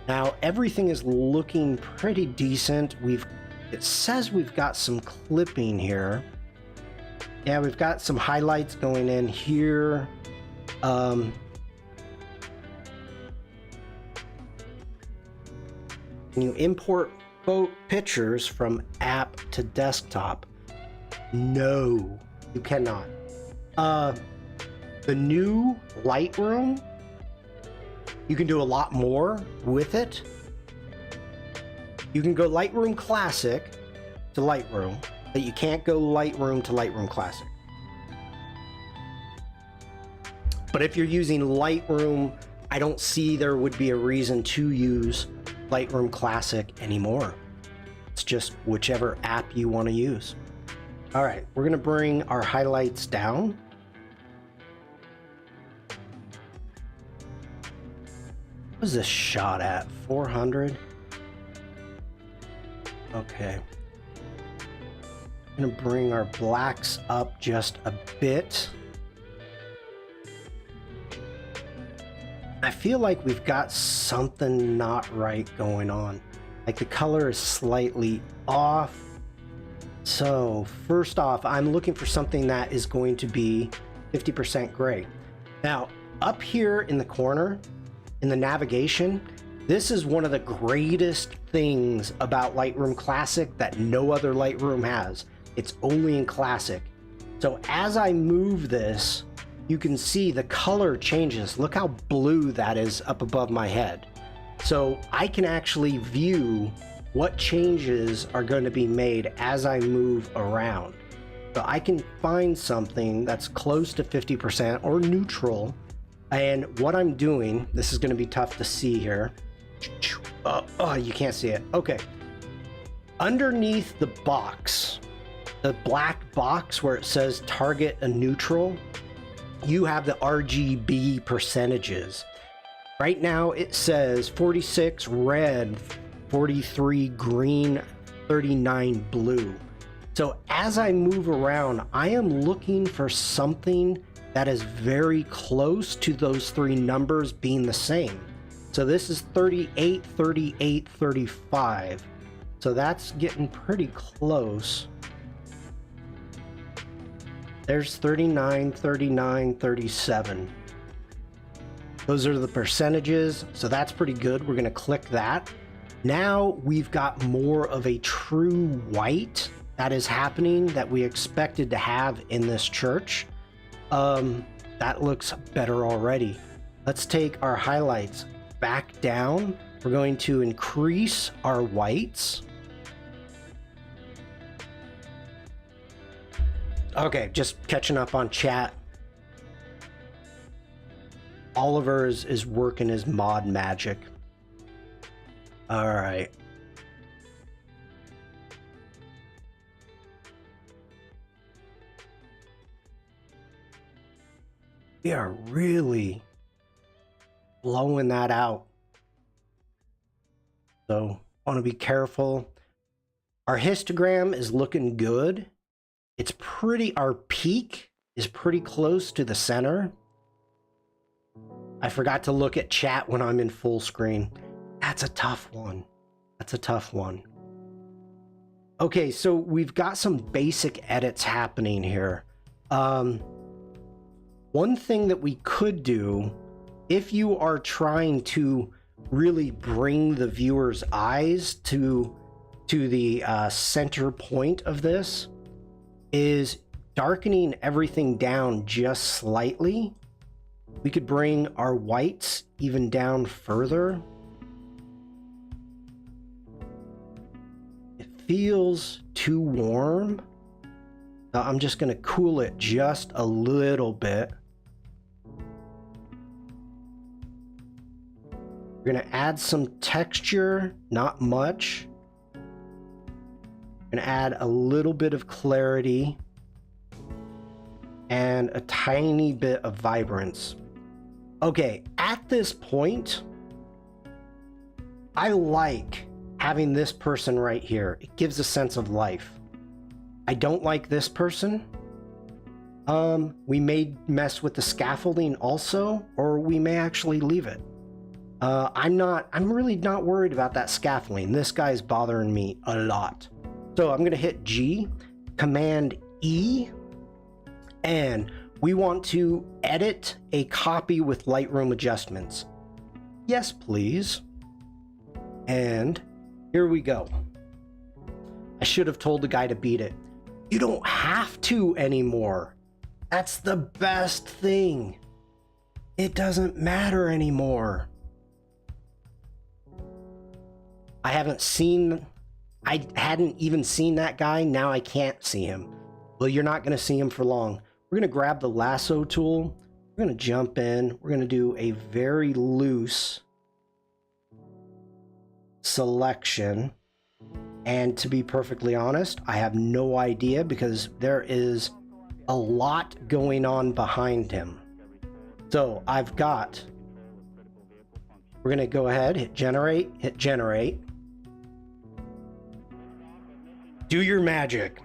Now, everything is looking pretty decent. It says we've got some clipping here. Yeah, we've got some highlights going in here. Can you import pictures from app to desktop? No, you cannot. The new Lightroom, you can do a lot more with it. You can go Lightroom Classic to Lightroom, but you can't go Lightroom to Lightroom Classic. But if you're using Lightroom, I don't see there would be a reason to use Lightroom Classic anymore. It's just whichever app you want to use. All right, we're going to bring our highlights down. What was this shot at? 400? Okay. I'm going to bring our blacks up just a bit. I feel like we've got something not right going on. Like the color is slightly off. So first off, I'm looking for something that is going to be 50% gray. Now, up here in the corner, in the navigation, this is one of the greatest things about Lightroom Classic that no other Lightroom has. It's only in Classic. So as I move this, you can see the color changes. Look how blue that is up above my head. So I can actually view what changes are going to be made as I move around. So I can find something that's close to 50% or neutral. And what I'm doing, this is going to be tough to see here. Oh, you can't see it. Okay. Underneath the box, the black box where it says target a neutral, you have the RGB percentages. Right now it says 46 red, 43 green, 39 blue. So as I move around, I am looking for something that is very close to those three numbers being the same. So this is 38, 38, 35. So that's getting pretty close. There's 39, 39, 37. Those are the percentages, so that's pretty good. We're gonna click that. Now we've got more of a true white that is happening that we expected to have in this church. That looks better already. Let's take our highlights back down. We're going to increase our whites. Okay, just catching up on chat. Oliver is working his mod magic. All right. We are really blowing that out. So want to be careful. Our histogram is looking good. It's pretty, our peak is pretty close to the center. I forgot to look at chat when I'm in full screen. That's a tough one. That's a tough one. Okay, so we've got some basic edits happening here. One thing that we could do, if you are trying to really bring the viewer's eyes to the center point of this, is darkening everything down just slightly. We could bring our whites even down further. It feels too warm. Now I'm just going to cool it just a little bit. We're going to add some texture, not much. Going to add a little bit of clarity and a tiny bit of vibrance. Okay, at this point, I like having this person right here. It gives a sense of life. I don't like this person. We may mess with the scaffolding also, or we may actually leave it. I'm really not worried about that scaffolding. This guy's bothering me a lot. So I'm gonna hit G, Command E, and we want to edit a copy with Lightroom adjustments. Yes, please. And here we go. I should have told the guy to beat it. You don't have to anymore. That's the best thing. It doesn't matter anymore. I hadn't even seen that guy. Now I can't see him. Well, you're not going to see him for long. We're going to grab the lasso tool. We're going to jump in. We're going to do a very loose selection. And to be perfectly honest, I have no idea because there is a lot going on behind him. So we're going to go ahead, hit generate. Do your magic.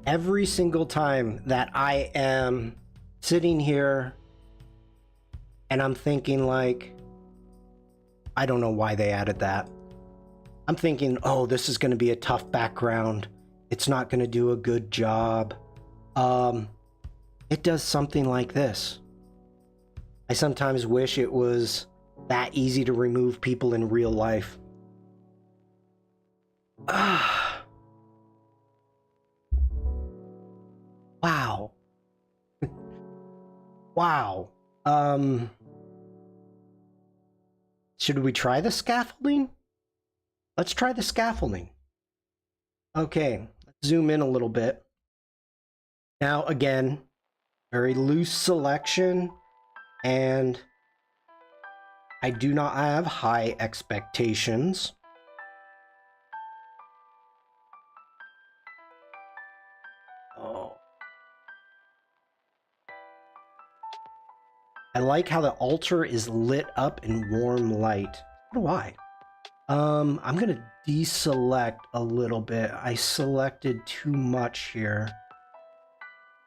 Every single time that I am sitting here and I'm thinking like, I don't know why they added that. I'm thinking, oh, this is going to be a tough background. It's not going to do a good job. It does something like this. I sometimes wish it was that easy to remove people in real life. Wow. Wow. Should we try the scaffolding? Let's try the scaffolding. Okay, let's zoom in a little bit. Now, again, very loose selection, and I do not have high expectations. I like how the altar is lit up in warm light. What do I? I'm gonna deselect a little bit. I selected too much here.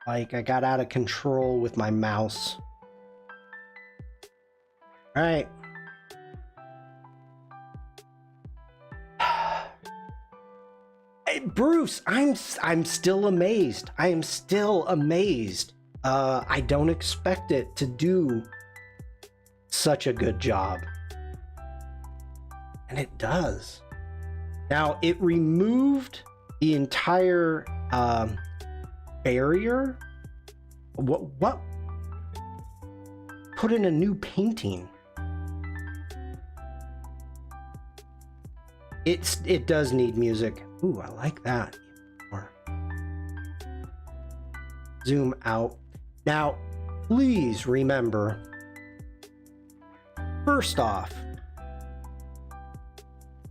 Like I got out of control with my mouse. All right. Hey, Bruce, I'm still amazed. I am still amazed. I don't expect it to do such a good job. And it does. Now, it removed the entire barrier. What? Put in a new painting. It does need music. Ooh, I like that. Zoom out. Now, please remember, first off,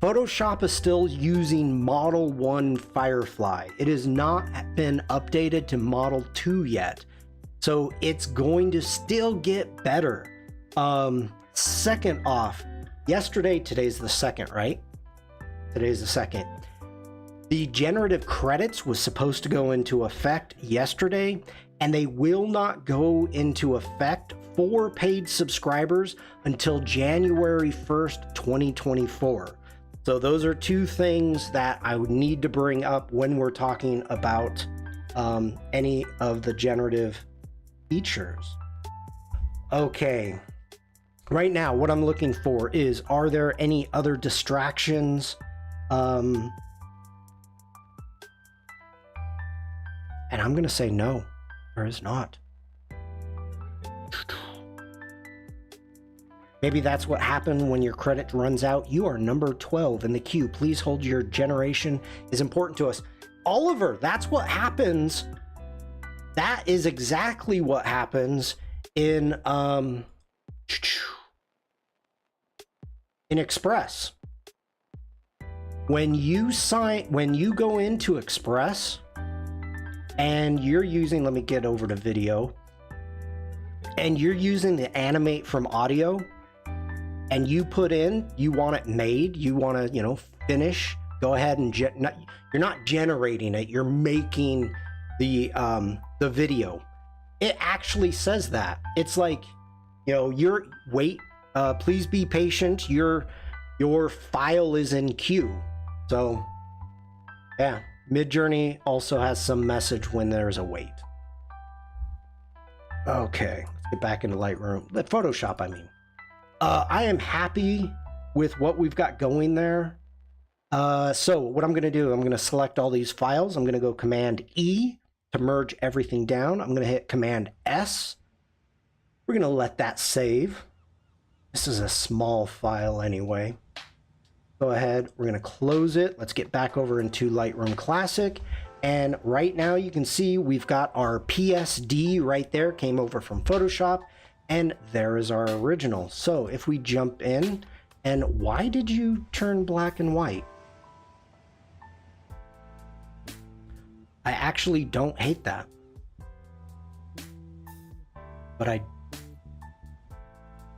Photoshop is still using Model 1 Firefly. It has not been updated to Model 2 yet, so it's going to still get better. Second off, today's the 2nd, right? Today's the 2nd. The generative credits was supposed to go into effect yesterday, and they will not go into effect for paid subscribers until January 1st, 2024. So those are two things that I would need to bring up when we're talking about any of the generative features. Okay, right now what I'm looking for is, are there any other distractions? And I'm gonna say no. There is not. Maybe that's what happened when your credit runs out. You are number 12 in the queue. Please hold. Your generation is important to us. Oliver, that's what happens. That is exactly what happens in Express. When you go into Express, and you're using, let me get over to video, and you're using the animate from audio, and you put in, you want it made, you want to, you know, finish, go ahead and you're not generating it, you're making the video. It actually says that. It's like, you know, please be patient, your file is in queue. So yeah, Midjourney also has some message when there's a wait. Okay, let's get back into Lightroom. Photoshop, I mean. I am happy with what we've got going there. So what I'm going to do, I'm going to select all these files. I'm going to go Command E to merge everything down. I'm going to hit Command S. We're going to let that save. This is a small file anyway. Go ahead, we're going to close it. Let's get back over into Lightroom Classic. And right now you can see we've got our PSD right there, came over from Photoshop, and there is our original. So if we jump in, and why did you turn black and white? I actually don't hate that. But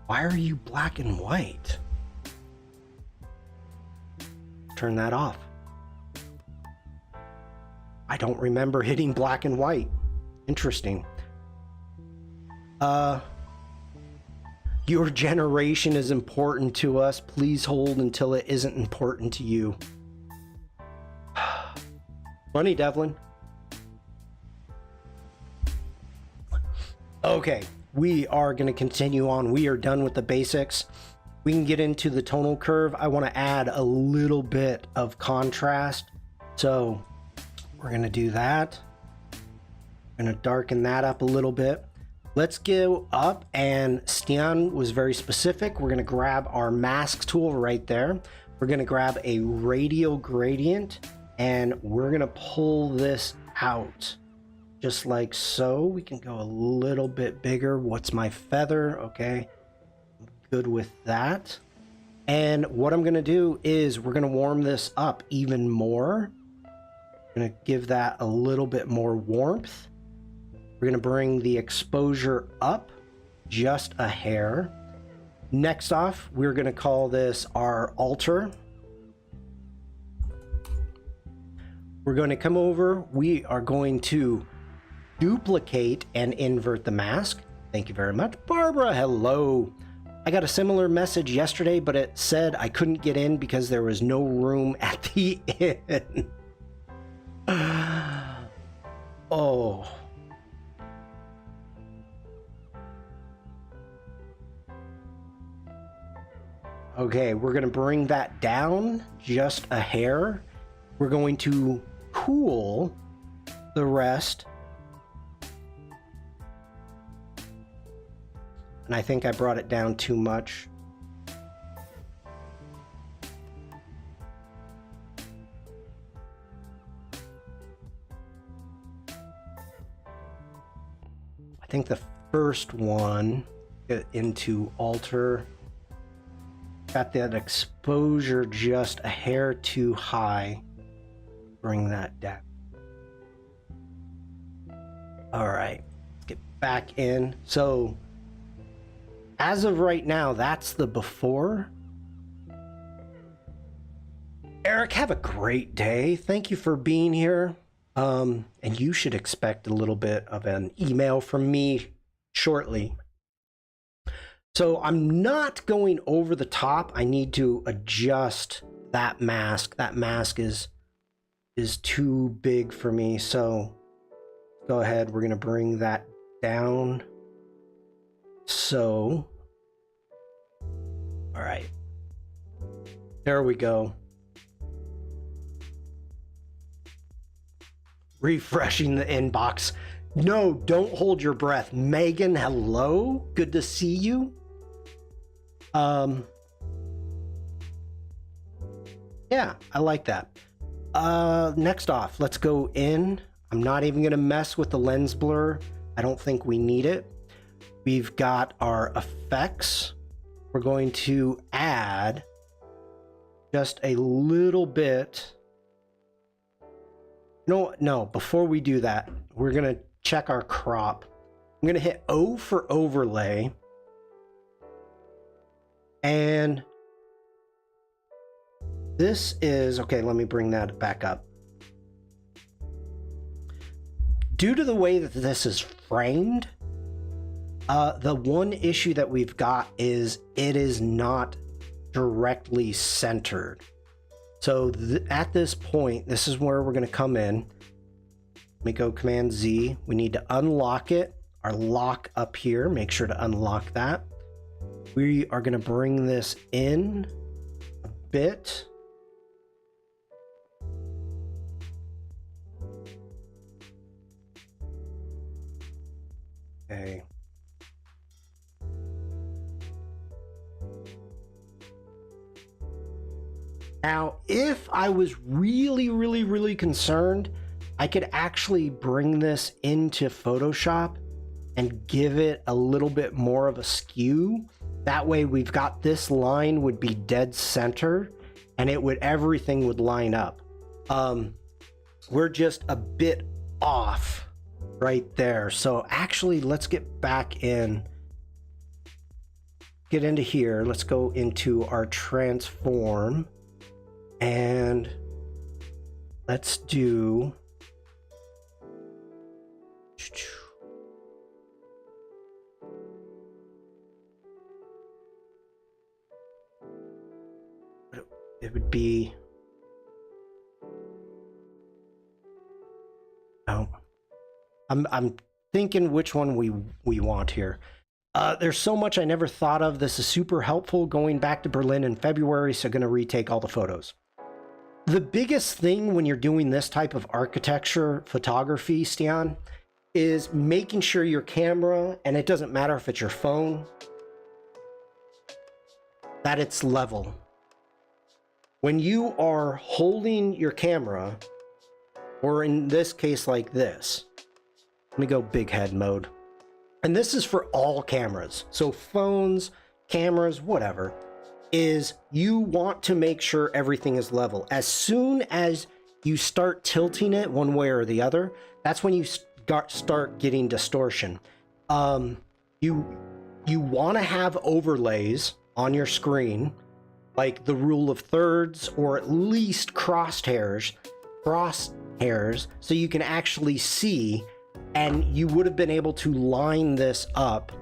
why are you black and white? Turn that off. I don't remember hitting black and white. Interesting. Your generation is important to us. Please hold until it isn't important to you. Funny, Devlin. Okay, we are going to continue on. We are done with the basics. We can get into the tonal curve. I want to add a little bit of contrast. So we're going to do that. I'm going to darken that up a little bit. Let's go up, and Stian was very specific. We're going to grab our mask tool right there. We're going to grab a radial gradient, and we're going to pull this out just like so. We can go a little bit bigger. What's my feather? Okay, I'm good with that. And what I'm going to do is we're going to warm this up even more. I'm going to give that a little bit more warmth. We're going to bring the exposure up just a hair. Next off, we're going to call this our alter. We're going to come over. We are going to duplicate and invert the mask. Thank you very much. Barbara, hello. I got a similar message yesterday, but it said I couldn't get in because there was no room at the inn. Oh. Okay, we're going to bring that down just a hair. We're going to cool the rest. And I think I brought it down too much. I think the first one, get into alter. Got that exposure just a hair too high. Bring that down. All right, let's get back in. So as of right now, that's the before. Eric, have a great day. Thank you for being here. And you should expect a little bit of an email from me shortly. So I'm not going over the top. I need to adjust that mask. That mask is too big for me. So go ahead. We're going to bring that down. So, all right. There we go. Refreshing the inbox. No, don't hold your breath. Megan, hello. Good to see you. Yeah, I like that. Next off, let's go in. I'm not even going to mess with the lens blur. I don't think we need it. We've got our effects. We're going to add just a little bit. No, before we do that, we're going to check our crop. I'm going to hit O for overlay. And this is, okay, let me bring that back up. Due to the way that this is framed, the one issue that we've got is it is not directly centered. So at this point, this is where we're going to come in. Let me go Command Z. We need to unlock it. Our lock up here, make sure to unlock that. We are going to bring this in a bit. Okay. Now, if I was really concerned, I could actually bring this into Photoshop and give it a little bit more of a skew. That way we've got this line would be dead center and everything would line up. We're just a bit off right there. So actually, let's get back in, get into here. Let's go into our transform and let's do it would be, oh, I'm thinking which one we want here. There's so much I never thought of. This is super helpful going back to Berlin in February, so going to retake all the photos. The biggest thing when you're doing this type of architecture photography, Stian, is making sure your camera, and it doesn't matter if it's your phone, that it's level. When you are holding your camera, or in this case like this, let me go big head mode. And this is for all cameras. So phones, cameras, whatever, is you want to make sure everything is level. As soon as you start tilting it one way or the other, that's when you start getting distortion. You want to have overlays on your screen, like the rule of thirds, or at least crosshairs, so you can actually see, and you would have been able to line this up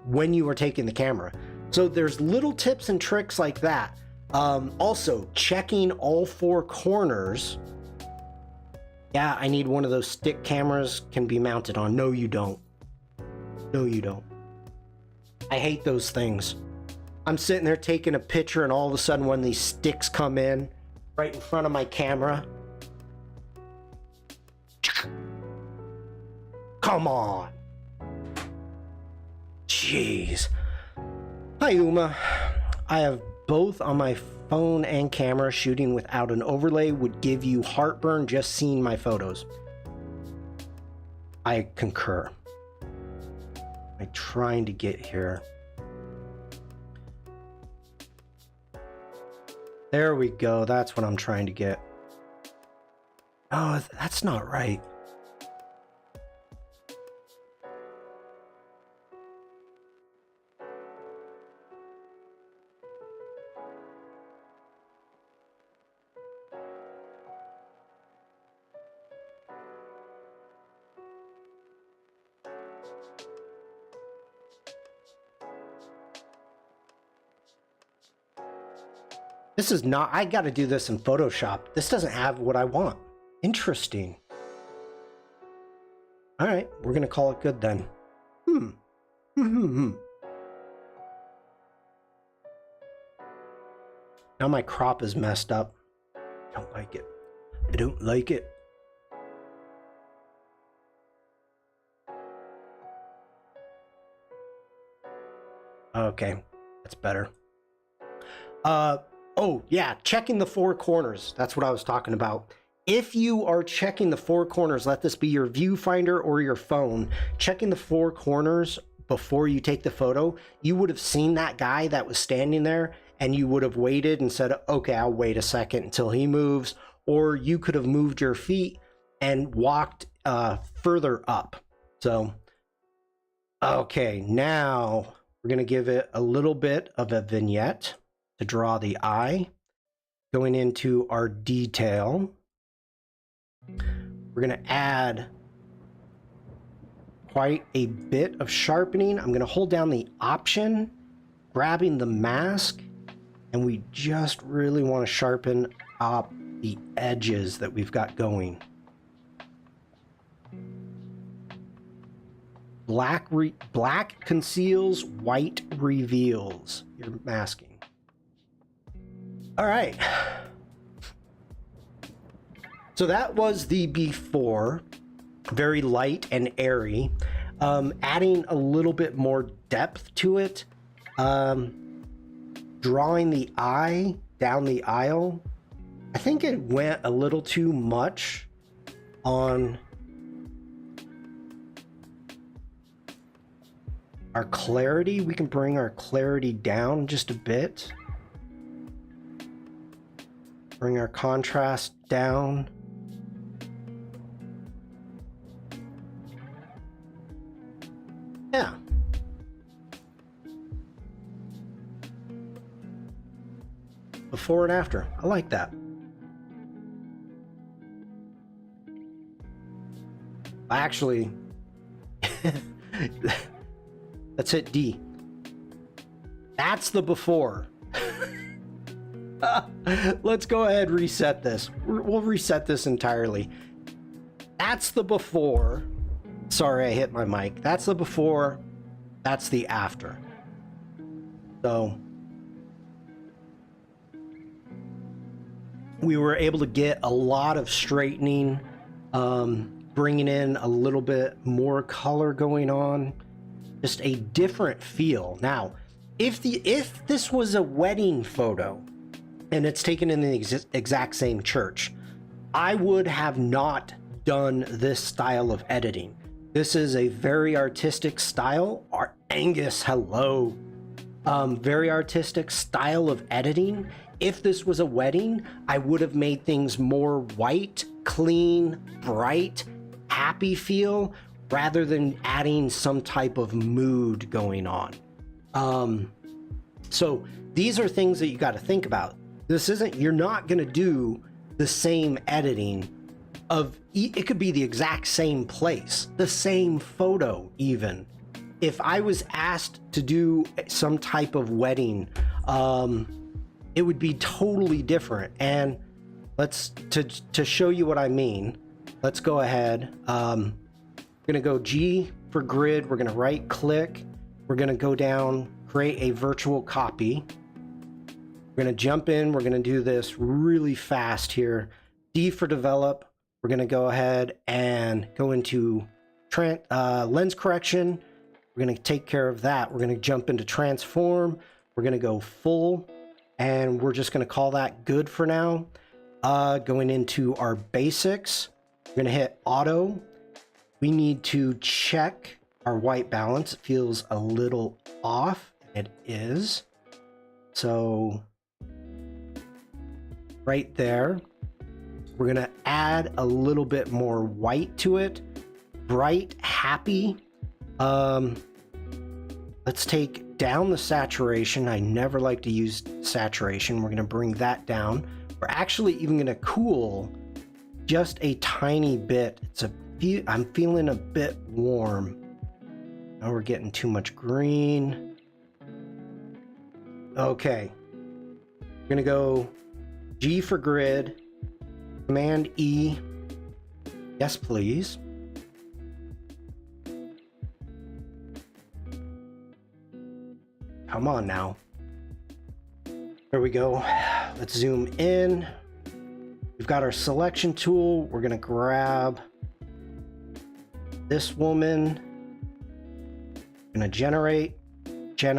when you were taking the camera. So there's little tips and tricks like that. Also, checking all four corners. Yeah, I need one of those stick cameras can be mounted on. No, you don't. No, you don't. I hate those things. I'm sitting there taking a picture and all of a sudden one of these sticks come in right in front of my camera. Come on. Jeez. Hi, Uma. I have both on my phone and camera. Shooting without an overlay would give you heartburn just seeing my photos. I concur. I'm trying to get here. There we go. That's what I'm trying to get. Oh, that's not right. This is not, I got to do this in Photoshop. This doesn't have what I want. Interesting. All right, we're going to call it good then. Now my crop is messed up. I don't like it. I don't like it. Okay, that's better. Oh yeah, checking the four corners. That's what I was talking about. If you are checking the four corners, let this be your viewfinder or your phone, checking the four corners before you take the photo, you would have seen that guy that was standing there and you would have waited and said, okay, I'll wait a second until he moves. Or you could have moved your feet and walked further up. So, okay, now We're going to give it a little bit of a vignette to draw the eye. Going into our detail, we're going to add quite a bit of sharpening. I'm going to hold down the Option, grabbing the mask, and we just really want to sharpen up the edges that we've got going. Black conceals, white reveals. You're masking. All right. So that was the before. Very light and airy. Adding a little bit more depth to it. Drawing the eye down the aisle. I think it went a little too much on our clarity. We can bring our clarity down just a bit. Bring our contrast down. Yeah. Before and after. I like that. Actually, let's hit D. That's the before. Let's go ahead and reset this. We'll reset this entirely. That's the before. Sorry, I hit my mic. That's the before. That's the after. So we were able to get a lot of straightening, bringing in a little bit more color going on, just a different feel. Now, if this was a wedding photo and it's taken in the exact same church, I would have not done this style of editing. This is a very artistic style. Angus, hello. Very artistic style of editing. If this was a wedding, I would have made things more white, clean, bright, happy feel, rather than adding some type of mood going on. So these are things that you got to think about. You're not going to do the same editing it could be the exact same place, the same photo even. If I was asked to do some type of wedding, it would be totally different. And to show you what I mean, let's go ahead. We're gonna go G for grid. We're gonna right click. We're gonna go down, create a virtual copy. We're gonna jump in. We're gonna do this really fast here. D for develop. We're going to go ahead and go into lens correction. We're going to take care of that. We're going to jump into transform. We're going to go full, and we're just going to call that good for now. Going into our basics, we're going to hit auto. We need to check our white balance. It feels a little off. It is. So right there. We're going to add a little bit more white to it. Bright, happy. Let's take down the saturation. I never like to use saturation. We're going to bring that down. We're actually even going to cool just a tiny bit. I'm feeling a bit warm. Now we're getting too much green. Okay. We're going to go G for grid. Command E. Yes, please. Come on now. There we go. Let's zoom in. We've got our selection tool. We're going to grab this woman. Going to generate. Dun,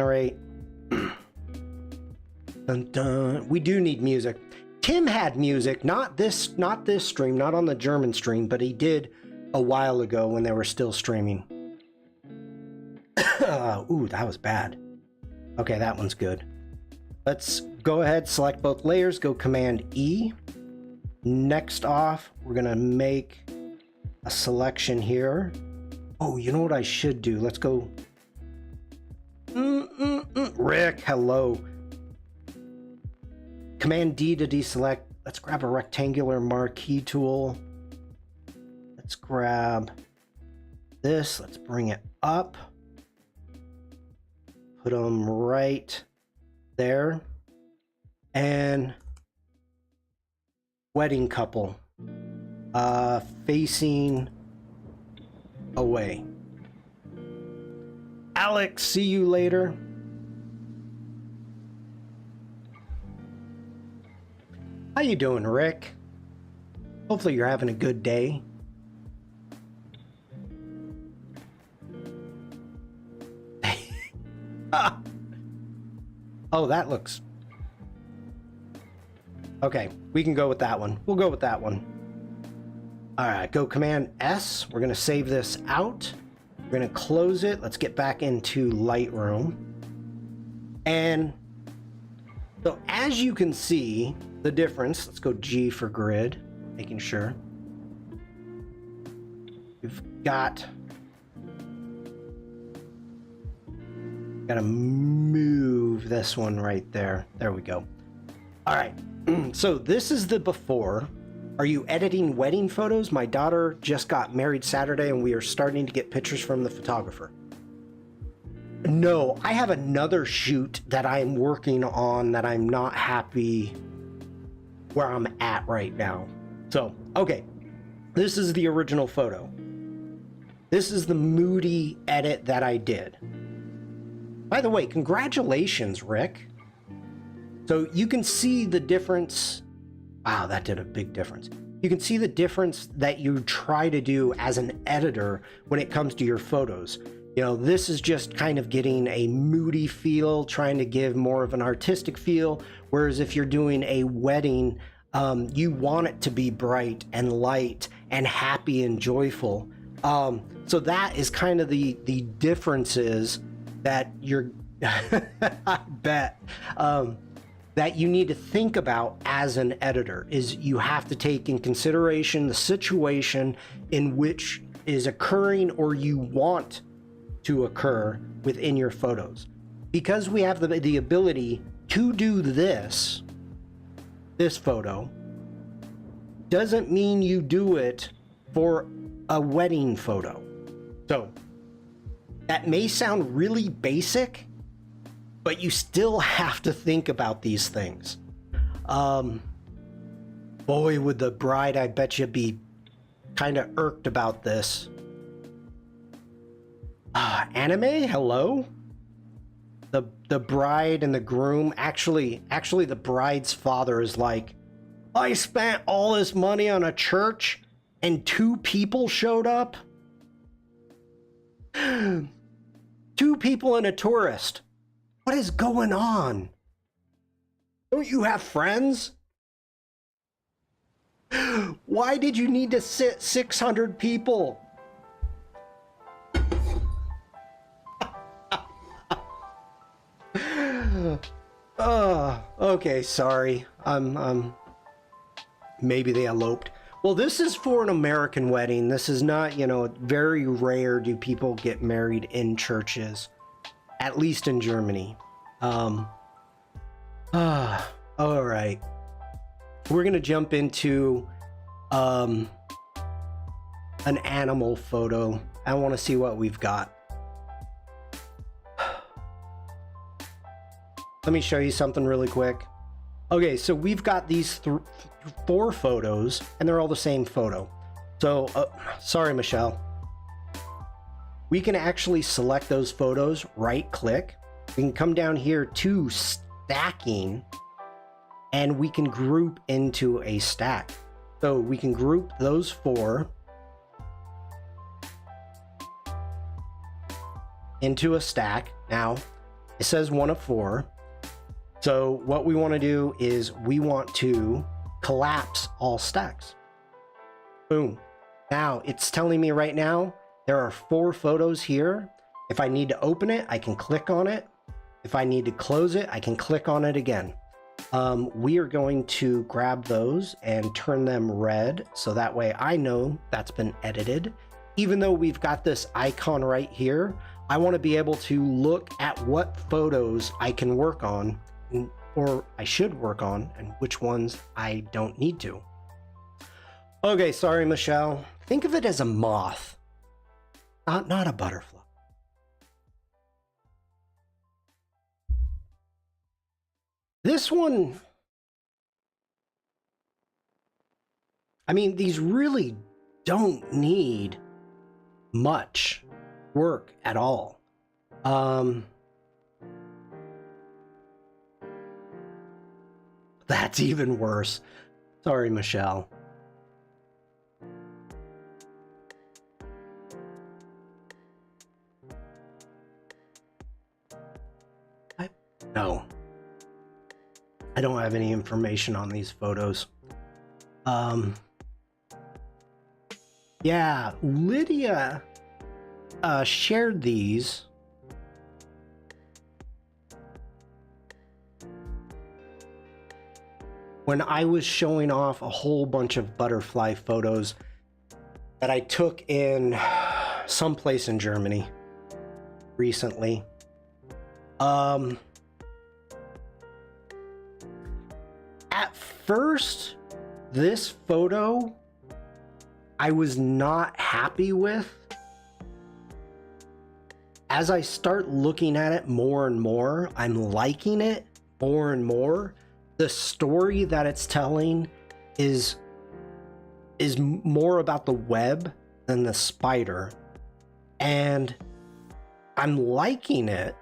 dun. We do need music. Tim had music, not this stream, not on the German stream, but he did a while ago when they were still streaming. Ooh, that was bad. Okay, that one's good. Let's go ahead, select both layers, go Command E. Next off, we're gonna make a selection here. Oh, you know what I should do? Let's go. Rick, hello. Command D to deselect. Let's grab a rectangular marquee tool. Let's grab this. Let's bring it up. Put them right there. And wedding couple facing away. Alex, see you later. How you doing, Rick? Hopefully you're having a good day. Oh, that looks... Okay, we can go with that one. We'll go with that one. All right, go Command S. We're going to save this out. We're going to close it. Let's get back into Lightroom. And so as you can see the difference, let's go G for grid, making sure. We've got to move this one right there. There we go. All right. So this is the before. Are you editing wedding photos? My daughter just got married Saturday and we are starting to get pictures from the photographer. No, I have another shoot that I'm working on that I'm not happy where I'm at right now. So, okay, this is the original photo. This is the moody edit that I did. By the way, congratulations, Rick. So you can see the difference. Wow, that did a big difference. You can see the difference that you try to do as an editor when it comes to your photos. You know, this is just kind of getting a moody feel, trying to give more of an artistic feel. Whereas if you're doing a wedding, you want it to be bright and light and happy and joyful. So that is kind of the differences that you're, I bet, that you need to think about as an editor. Is you have to take in consideration the situation in which is occurring or you want to occur within your photos. Because we have the ability to do this photo, doesn't mean you do it for a wedding photo. So that may sound really basic, but you still have to think about these things. Boy, would the bride, I bet you, be kind of irked about this. Anime, hello? The bride and the groom, actually the bride's father is like, I spent all this money on a church and 2 people showed up? 2 people and a tourist. What is going on? Don't you have friends? Why did you need to sit 600 people? Okay, sorry. Maybe they eloped. Well, this is for an American wedding. This is not, you know, very rare do people get married in churches, at least in Germany. All right. We're gonna jump into an animal photo. I want to see what we've got. Let me show you something really quick. Okay, so we've got these 4 photos, and they're all the same photo. So, sorry, Michelle. We can actually select those photos, right-click. We can come down here to stacking, and we can group into a stack. So we can group those 4 into a stack. Now, it says 1 of 4. So what we want to do is we want to collapse all stacks. Boom. Now it's telling me right now there are 4 photos here. If I need to open it, I can click on it. If I need to close it, I can click on it again. We are going to grab those and turn them red, so that way I know that's been edited. Even though we've got this icon right here, I want to be able to look at what photos I can work on, or I should work on, and which ones I don't need to. Okay, sorry, Michelle. Think of it as a moth, not a butterfly. This one, I mean, these really don't need much work at all. That's even worse. Sorry, Michelle. No. I don't have any information on these photos. Yeah, Lydia shared these. When I was showing off a whole bunch of butterfly photos that I took in someplace in Germany recently. At first, this photo I was not happy with. As I start looking at it more and more, I'm liking it more and more. The story that it's telling is more about the web than the spider, and I'm liking it.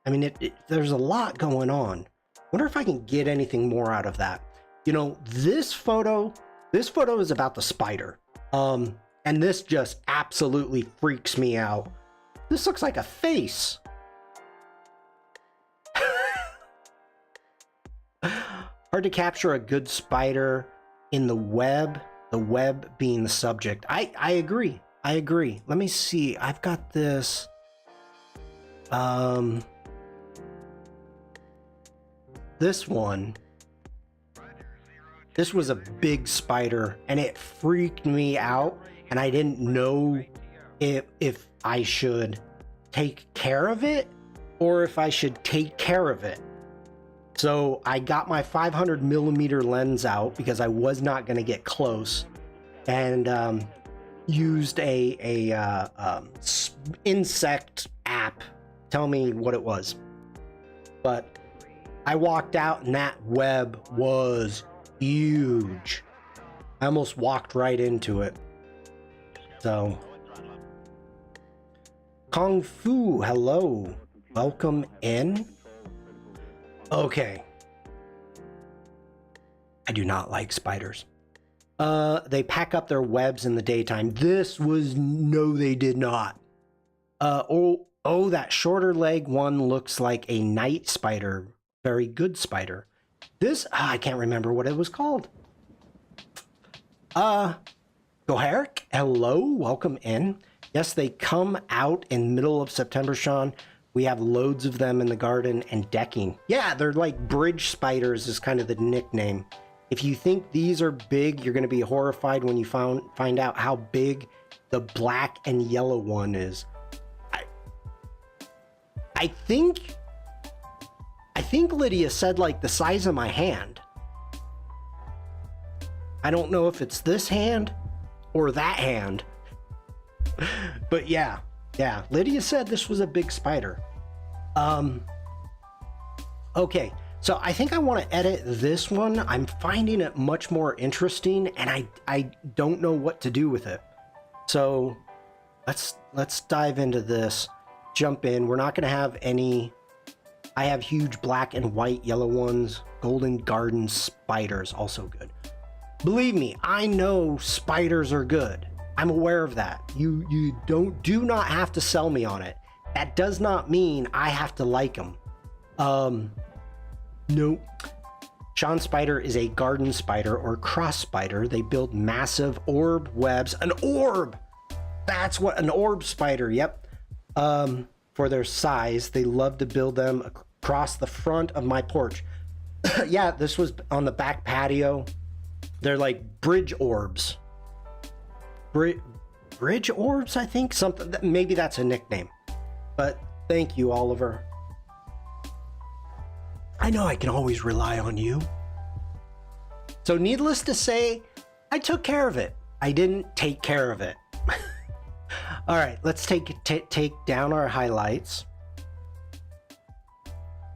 I mean, there's a lot going on. Wonder if I can get anything more out of that. You know, this photo is about the spider. And this just absolutely freaks me out. This looks like a face. Hard to capture a good spider in the web being the subject. I agree. Let me see. I've got this. This one. This was a big spider and it freaked me out, and I didn't know if I should take care of it or if I should take care of it. So I got my 500mm lens out because I was not going to get close, and used a insect app. Tell me what it was. But I walked out and that web was huge. I almost walked right into it. So, Kung Fu, hello. Welcome in. Okay. I do not like spiders. They pack up their webs in the daytime. This was, no, they did not. Oh, that shorter leg one looks like a night spider. Very good spider. This, I can't remember what it was called. Goheric, hello, welcome in. Yes, they come out in middle of September, Shawn. We have loads of them in the garden and decking. Yeah, they're like bridge spiders is kind of the nickname. If you think these are big, you're going to be horrified when you find out how big the black and yellow one is. I think Lydia said like the size of my hand. I don't know if it's this hand or that hand. But yeah, Lydia said this was a big spider. Okay, so I think I want to edit this one. I'm finding it much more interesting, and I don't know what to do with it. So let's dive into this. Jump in. We're not going to have any. I have huge black and white, yellow ones. Golden garden spiders, also good. Believe me, I know spiders are good. I'm aware of that. You do not have to sell me on it. That does not mean I have to like them. Nope. Shawn spider is a garden spider or cross spider. They build massive orb webs. An orb! That's what an orb spider, yep. For their size, they love to build them across the front of my porch. Yeah, this was on the back patio. They're like bridge orbs. Bridge Orbs, I think. Something that, maybe that's a nickname. But thank you, Oliver. I know I can always rely on you. So needless to say, I took care of it. I didn't take care of it. All right, let's take down our highlights.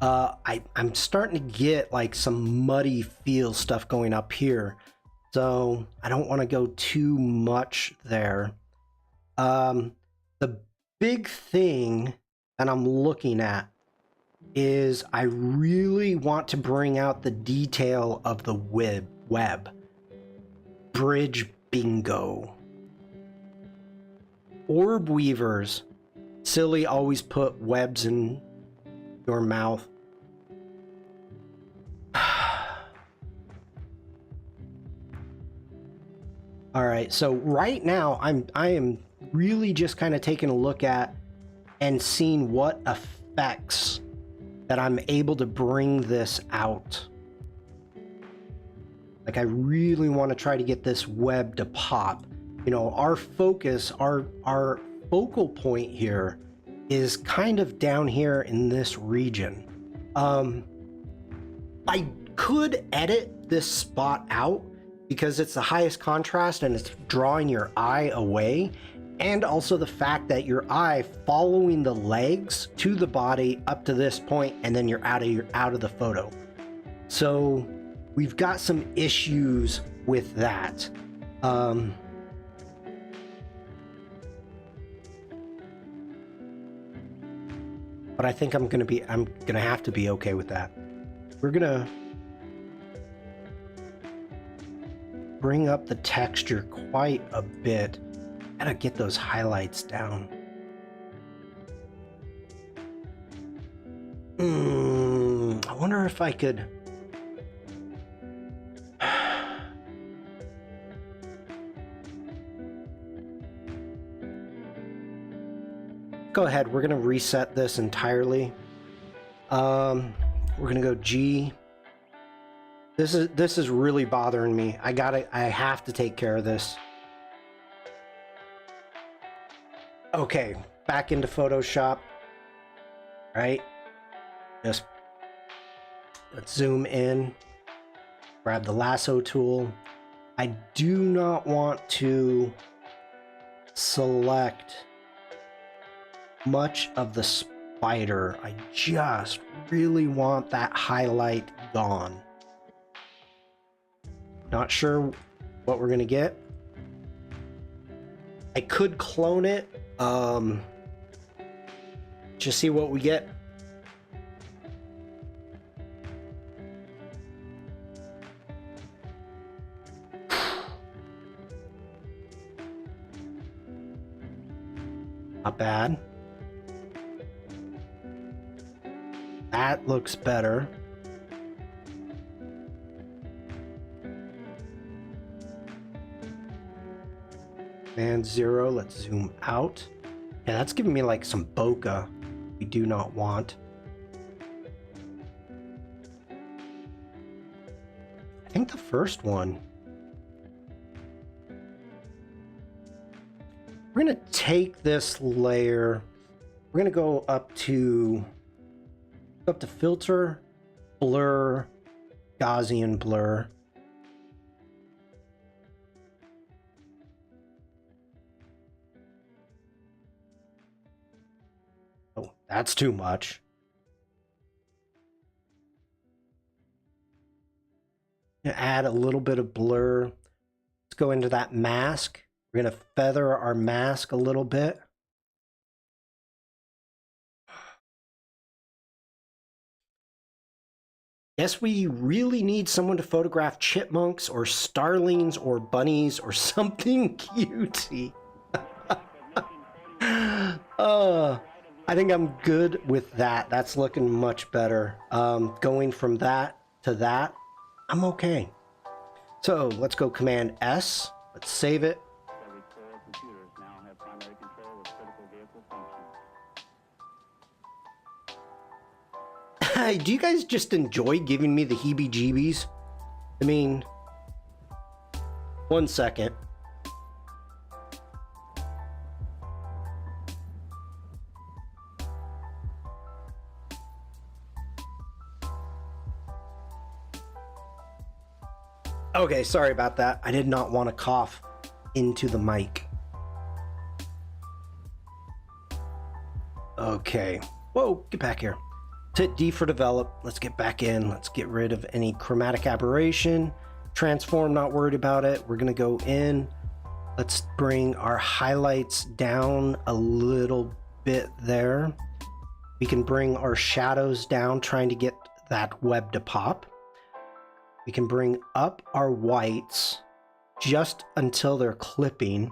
I'm starting to get like some muddy feel stuff going up here. So I don't want to go too much there. The big thing that I'm looking at is I really want to bring out the detail of the web. Bridge bingo. Orb weavers. Silly always put webs in your mouth. All right, so right now I am really just kind of taking a look at and seeing what effects that I'm able to bring this out. Like I really want to try to get this web to pop. You know, our focus, our focal point here is kind of down here in this region. I could edit this spot out because it's the highest contrast and it's drawing your eye away, and also the fact that your eye following the legs to the body up to this point, and then you're out of the photo. So we've got some issues with that. But I think I'm gonna have to be okay with that. We're gonna bring up the texture quite a bit. Gotta get those highlights down. I wonder if I could. Go ahead, we're gonna reset this entirely. We're gonna go G. This is really bothering me. I have to take care of this. Okay, back into Photoshop. Right? Just let's zoom in. Grab the lasso tool. I do not want to select much of the spider. I just really want that highlight gone. Not sure what we're gonna get. I could clone it, just see what we get. Not bad. That looks better. And 0, let's zoom out. Yeah, that's giving me like some bokeh we do not want. I think the first one. We're gonna take this layer. We're gonna go up to filter, blur, Gaussian blur. Oh, that's too much. Add a little bit of blur. Let's go into that mask. We're going to feather our mask a little bit. Guess we really need someone to photograph chipmunks or starlings or bunnies or something cutesy. I think I'm good with that. That's looking much better. Going from that to that, I'm okay. So let's go Command S. Let's save it. Do you guys just enjoy giving me the heebie-jeebies? I mean, one second. Okay, sorry about that. I did not want to cough into the mic. Okay. Whoa, get back here. Hit D for develop. Let's get back in. Let's get rid of any chromatic aberration. Transform, not worried about it. We're going to go in. Let's bring our highlights down a little bit there. We can bring our shadows down, trying to get that web to pop. We can bring up our whites just until they're clipping.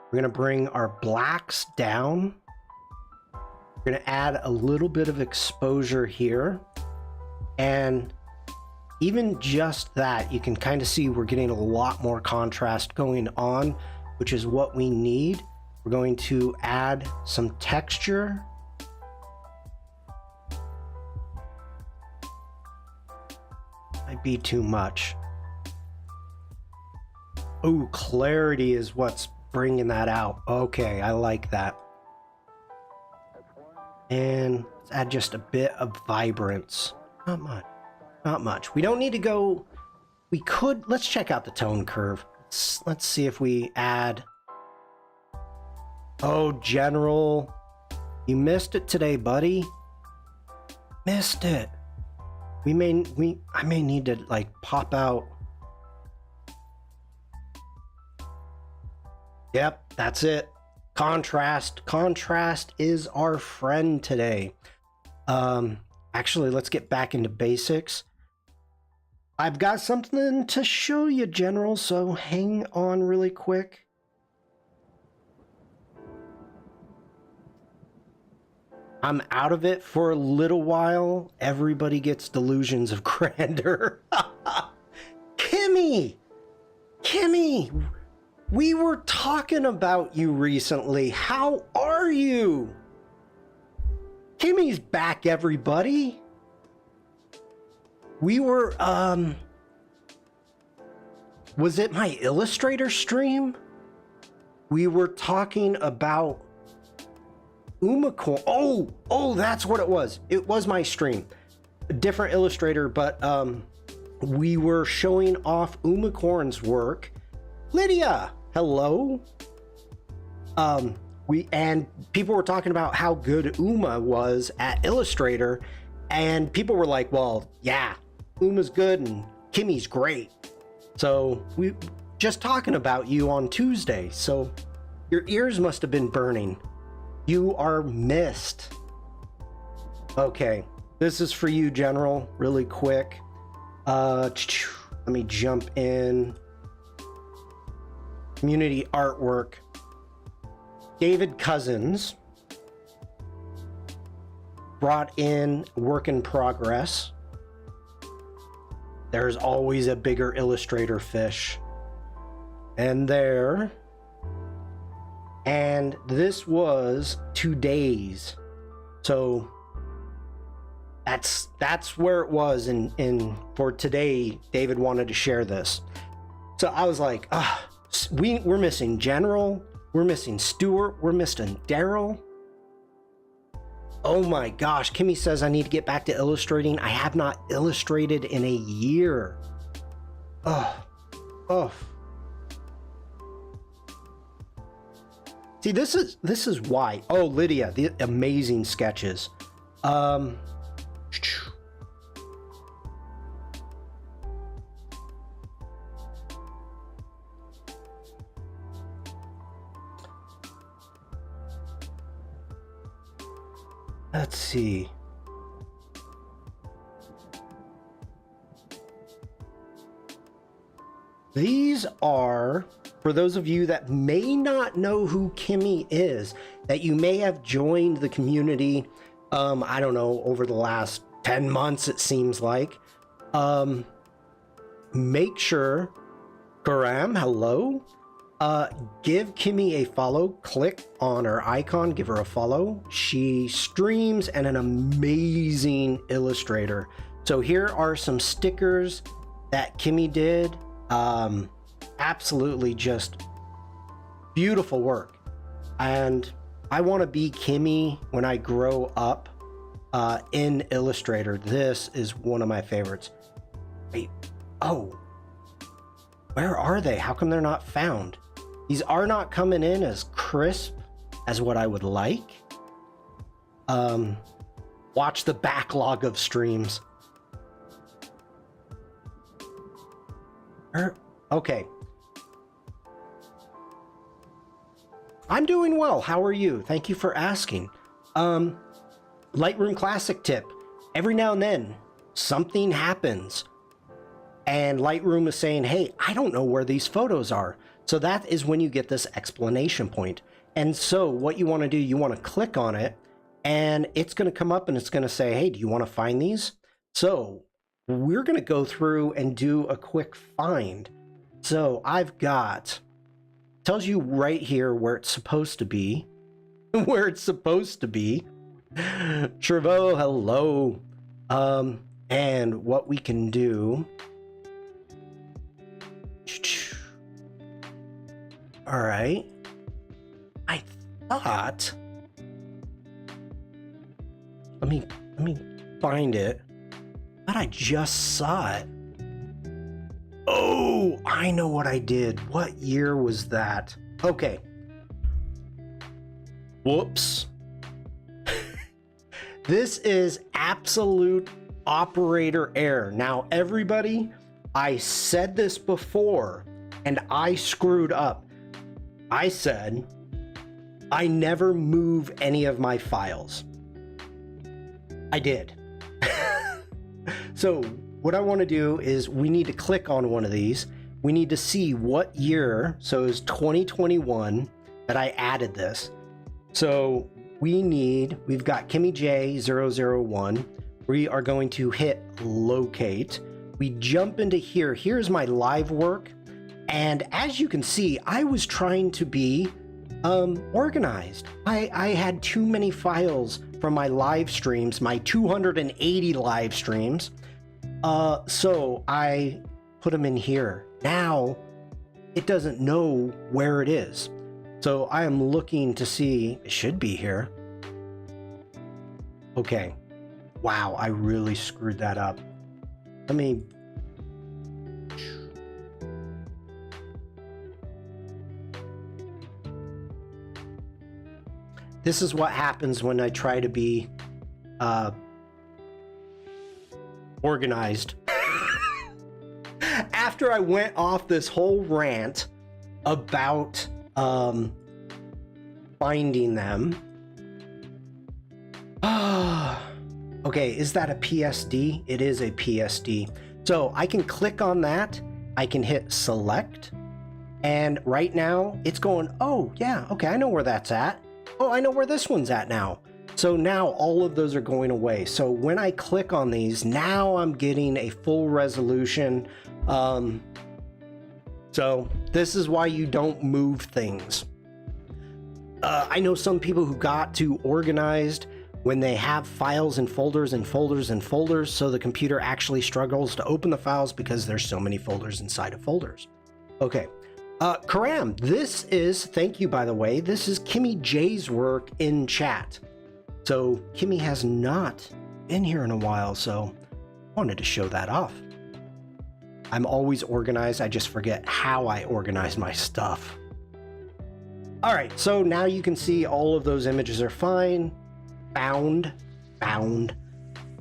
We're going to bring our blacks down. We're going to add a little bit of exposure here. And even just that, you can kind of see we're getting a lot more contrast going on, which is what we need. We're going to add some texture. Might be too much. Oh, clarity is what's bringing that out. Okay, I like that. And let's add just a bit of vibrance. Not much. Not much. We don't need to go. We could. Let's check out the tone curve. Let's see if we add. Oh, General. You missed it today, buddy. Missed it. I may need to like pop out. Yep, that's it. Contrast is our friend today. Actually, let's get back into basics. I've got something to show you, General, so hang on really quick. I'm out of it for a little while. Everybody gets delusions of grandeur. Kimmy! We were talking about you recently. How are you? Kimmy's back, everybody. We were, was it my Illustrator stream? We were talking about Umacorn. Oh, that's what it was. It was my stream. A different Illustrator, but we were showing off Umacorn's work. Lydia, hello. And people were talking about how good Uma was at Illustrator, and people were like, well, yeah, Uma's good and Kimmy's great. So we just talking about you on Tuesday. So your ears must have been burning. You are missed. Okay, this is for you, General, really quick. Let me jump in. Community artwork. David Cousins brought in work in progress. There's always a bigger Illustrator fish. And there. And this was today's. So that's where it was. And for today, David wanted to share this. So I was like, we're missing General. We're missing Stuart. We're missing Daryl. Oh my gosh. Kimmy says I need to get back to illustrating. I have not illustrated in a year. Oh. See, this is why. Oh, Lydia, the amazing sketches. Let's see. These are, for those of you that may not know who Kimmy is, that you may have joined the community, I don't know, over the last 10 months, it seems like. Make sure, Karam, hello. Give Kimmy a follow. Click on her icon, give her a follow. She streams and an amazing illustrator. So here are some stickers that Kimmy did. Absolutely just beautiful work. And I want to be Kimmy when I grow up in Illustrator. This is one of my favorites. Wait, oh, Where are they? How come they're not found? These are not coming in as crisp as what I would like. Watch the backlog of streams. Okay. I'm doing well. How are you? Thank you for asking. Lightroom Classic tip. Every now and then, something happens. And Lightroom is saying, hey, I don't know where these photos are. So that is when you get this explanation point. And so what you want to do, you want to click on it, and it's going to come up and it's going to say, hey, do you want to find these? So we're going to go through and do a quick find. So I've got, tells you right here where it's supposed to be, where it's supposed to be. Trevor, hello. And what we can do. All right. I thought, let me find it. But I just saw it. Oh, I know what I did. What year was that? Okay. Whoops. This is absolute operator error. Now, everybody, I said this before and I screwed up. I said, I never move any of my files. I did. So what I want to do is we need to click on one of these. We need to see what year. So it was 2021 that I added this. So we've got Kimmy J001. We are going to hit locate. We jump into here. Here's my live work. And as you can see, I was trying to be organized. I had too many files from my live streams, my 280 live streams. So I put them in here. Now it doesn't know where it is. So I am looking to see, it should be here. Okay. Wow, I really screwed that up. Let me... This is what happens when I try to be organized. After I went off this whole rant about finding them. Okay, is that a PSD? It is a PSD. So I can click on that. I can hit select. And right now it's going, oh yeah, okay, I know where that's at. Oh, I know where this one's at now. So now all of those are going away. So when I click on these, now I'm getting a full resolution. So this is why you don't move things. I know some people who got too organized when they have files and folders and folders and folders, so the computer actually struggles to open the files because there's so many folders inside of folders. Okay. Karam, this is, thank you by the way, this is Kimmy J's work in chat. So Kimmy has not been here in a while, so I wanted to show that off. I'm always organized, I just forget how I organize my stuff. All right, so now you can see all of those images are fine. Found.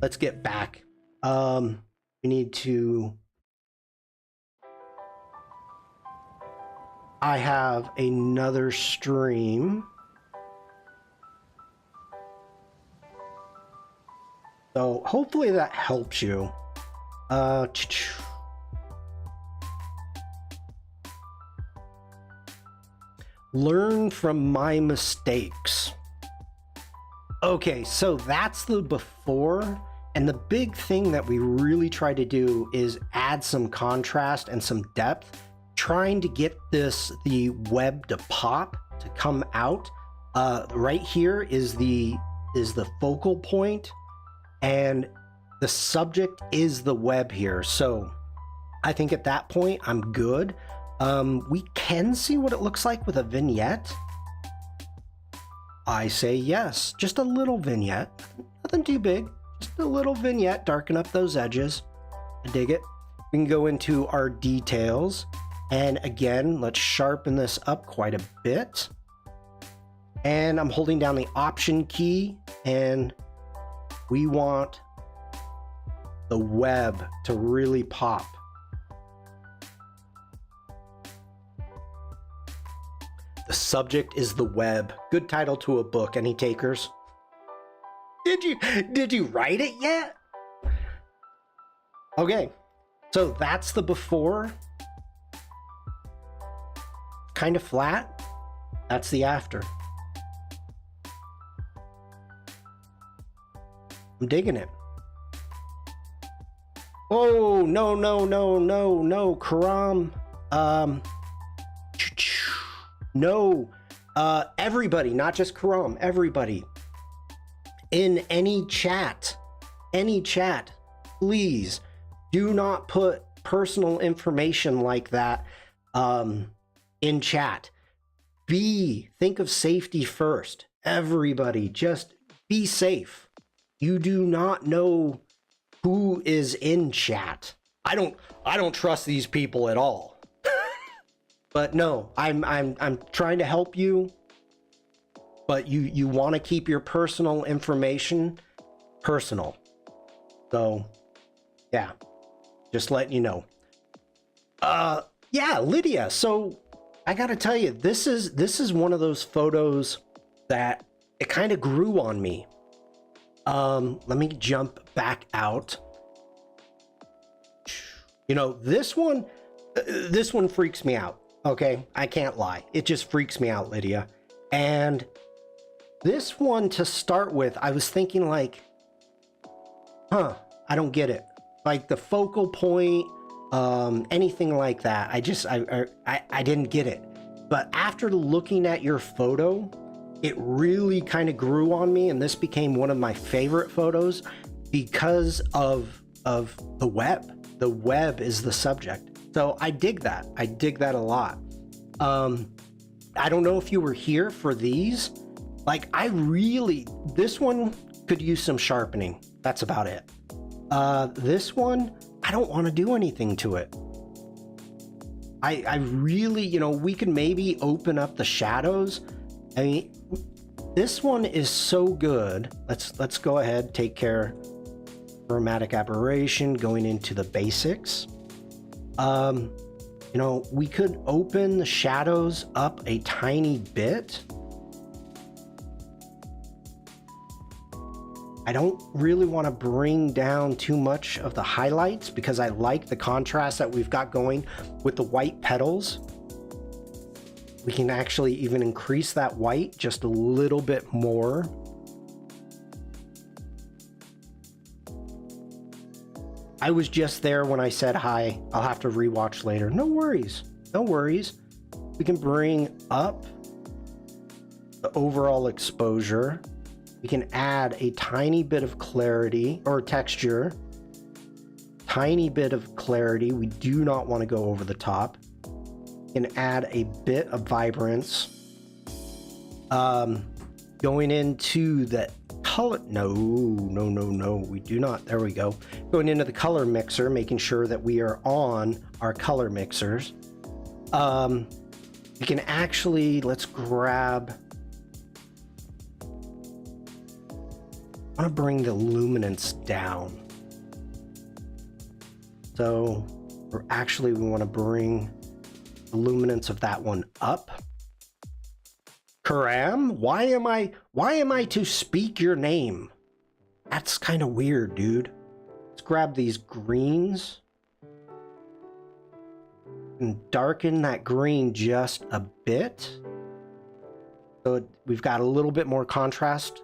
Let's get back. We need to... I have another stream. So hopefully that helps you. Learn from my mistakes. Okay, so that's the before, and the big thing that we really try to do is add some contrast and some depth, trying to get the web to pop, to come out. Right here is the focal point, and the subject is the web here. So I think at that point I'm good. We can see what it looks like with a vignette. I say yes, just a little vignette, nothing too big, just a little vignette, darken up those edges. I dig it. We can go into our details, And again, let's sharpen this up quite a bit. And I'm holding down the Option key, and we want the web to really pop. The subject is the web. Good title to a book. Any takers? Did you write it yet? Okay, so that's the before. Kind of flat. That's the after. I'm digging it. Oh, no, Karam. No, everybody, not just Karam, everybody. In any chat, please do not put personal information like that in chat. Think of safety first. Everybody, just be safe. You do not know who is in chat. I don't trust these people at all. But no, I'm trying to help you. But you want to keep your personal information personal. So yeah, just letting you know. Yeah, Lydia. So I gotta tell you, this is one of those photos that it kind of grew on me. Let me jump back out. You know, this one freaks me out. Okay, I can't lie. It just freaks me out, Lydia. And this one, to start with, I was thinking like, I don't get it. Like the focal point, anything like that. I didn't get it. But after looking at your photo, it really kind of grew on me, and this became one of my favorite photos because of the web. The web is the subject. So I dig that. I dig that a lot. I don't know if you were here for these. Like, this one could use some sharpening. That's about it. This one, I don't want to do anything to it. I really, you know, we could maybe open up the shadows. I mean, this one is so good. Let's go ahead, take care. Chromatic aberration, going into the basics. You know, we could open the shadows up a tiny bit. I don't really want to bring down too much of the highlights because I like the contrast that we've got going with the white petals. We can actually even increase that white just a little bit more. I was just there when I said hi. I'll have to rewatch later. No worries. No worries. We can bring up the overall exposure. We can add a tiny bit of clarity or texture. Tiny bit of clarity. We do not want to go over the top. We can add a bit of vibrance. Going into the color. No, we do not. There we go. Going into the color mixer, making sure that we are on our color mixers. We can actually, let's grab. I want to bring the luminance down. So we want to bring the luminance of that one up. Karam, why am I to speak your name? That's kind of weird, dude. Let's grab these greens and darken that green just a bit. So we've got a little bit more contrast.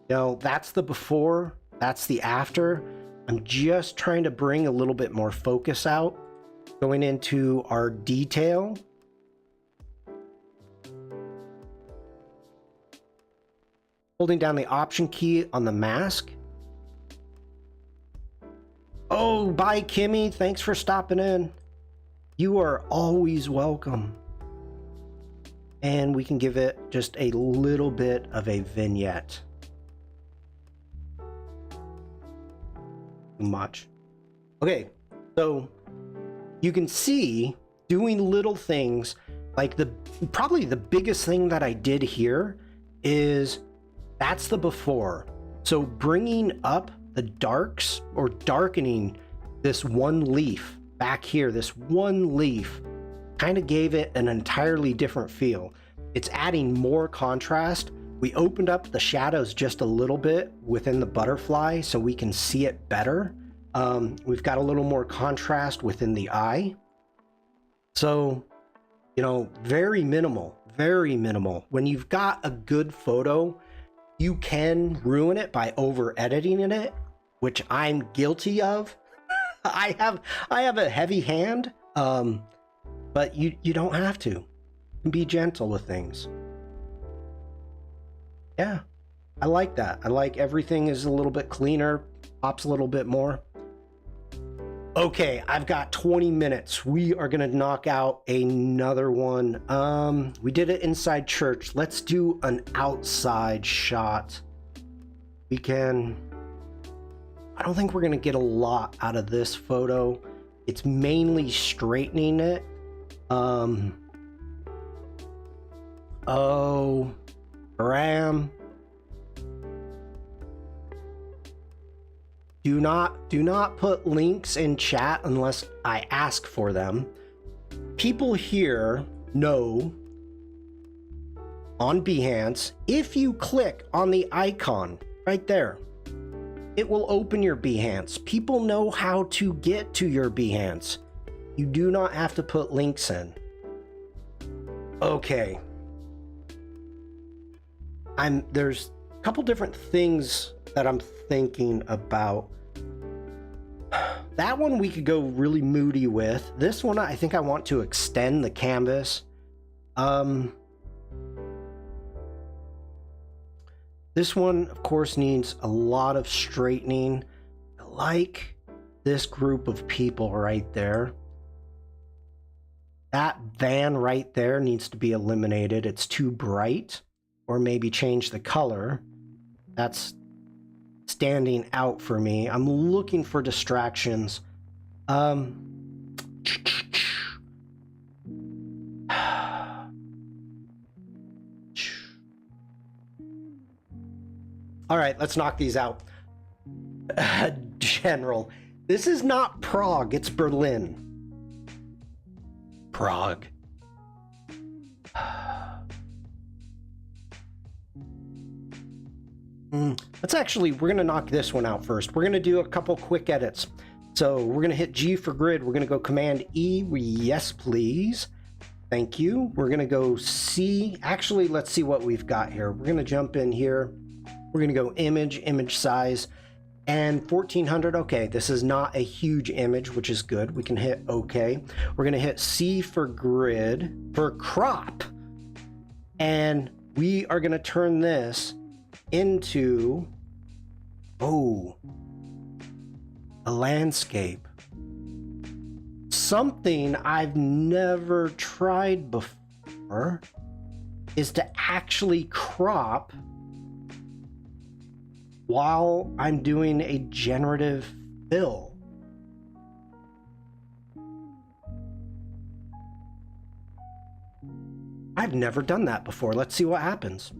You know, that's the before, that's the after. I'm just trying to bring a little bit more focus out. Going into our detail. Holding down the Option key on the mask. Oh, bye, Kimmy. Thanks for stopping in. You are always welcome. And we can give it just a little bit of a vignette. Too much. Okay, so you can see doing little things like probably the biggest thing that I did here is that's the before. So bringing up the darks or darkening this one leaf back here, this one leaf kind of gave it an entirely different feel. It's adding more contrast. We opened up the shadows just a little bit within the butterfly so we can see it better. We've got a little more contrast within the eye. So, you know, very minimal, very minimal. When you've got a good photo, you can ruin it by over editing it, which I'm guilty of. I have a heavy hand, but you don't have to. Be gentle with things. Yeah, I like that. I like everything is a little bit cleaner, pops a little bit more. Okay, I've got 20 minutes. We are gonna knock out another one. We did it inside church. Let's do an outside shot. I don't think we're gonna get a lot out of this photo. It's mainly straightening it. Oh, Graham. Do not put links in chat unless I ask for them. People here know on Behance, if you click on the icon right there, it will open your Behance. People know how to get to your Behance. You do not have to put links in. Okay. There's a couple different things that I'm thinking about. That one we could go really moody with. This one, I think I want to extend the canvas. This one, of course, needs a lot of straightening. I like this group of people right there. That van right there needs to be eliminated. It's too bright. Or maybe change the color. That's standing out for me. I'm looking for distractions. All right, let's knock these out. General, this is not Prague, it's Berlin. Prague. We're going to knock this one out first. We're going to do a couple quick edits. So we're going to hit G for grid. We're going to go Command E. Yes, please. Thank you. We're going to go C. Actually, let's see what we've got here. We're going to jump in here. We're going to go image size, and 1400. Okay, this is not a huge image, which is good. We can hit OK. We're going to hit C for grid, for crop. And we are going to turn this into a landscape. Something I've never tried before is to actually crop while I'm doing a generative fill. I've never done that before. Let's see what happens.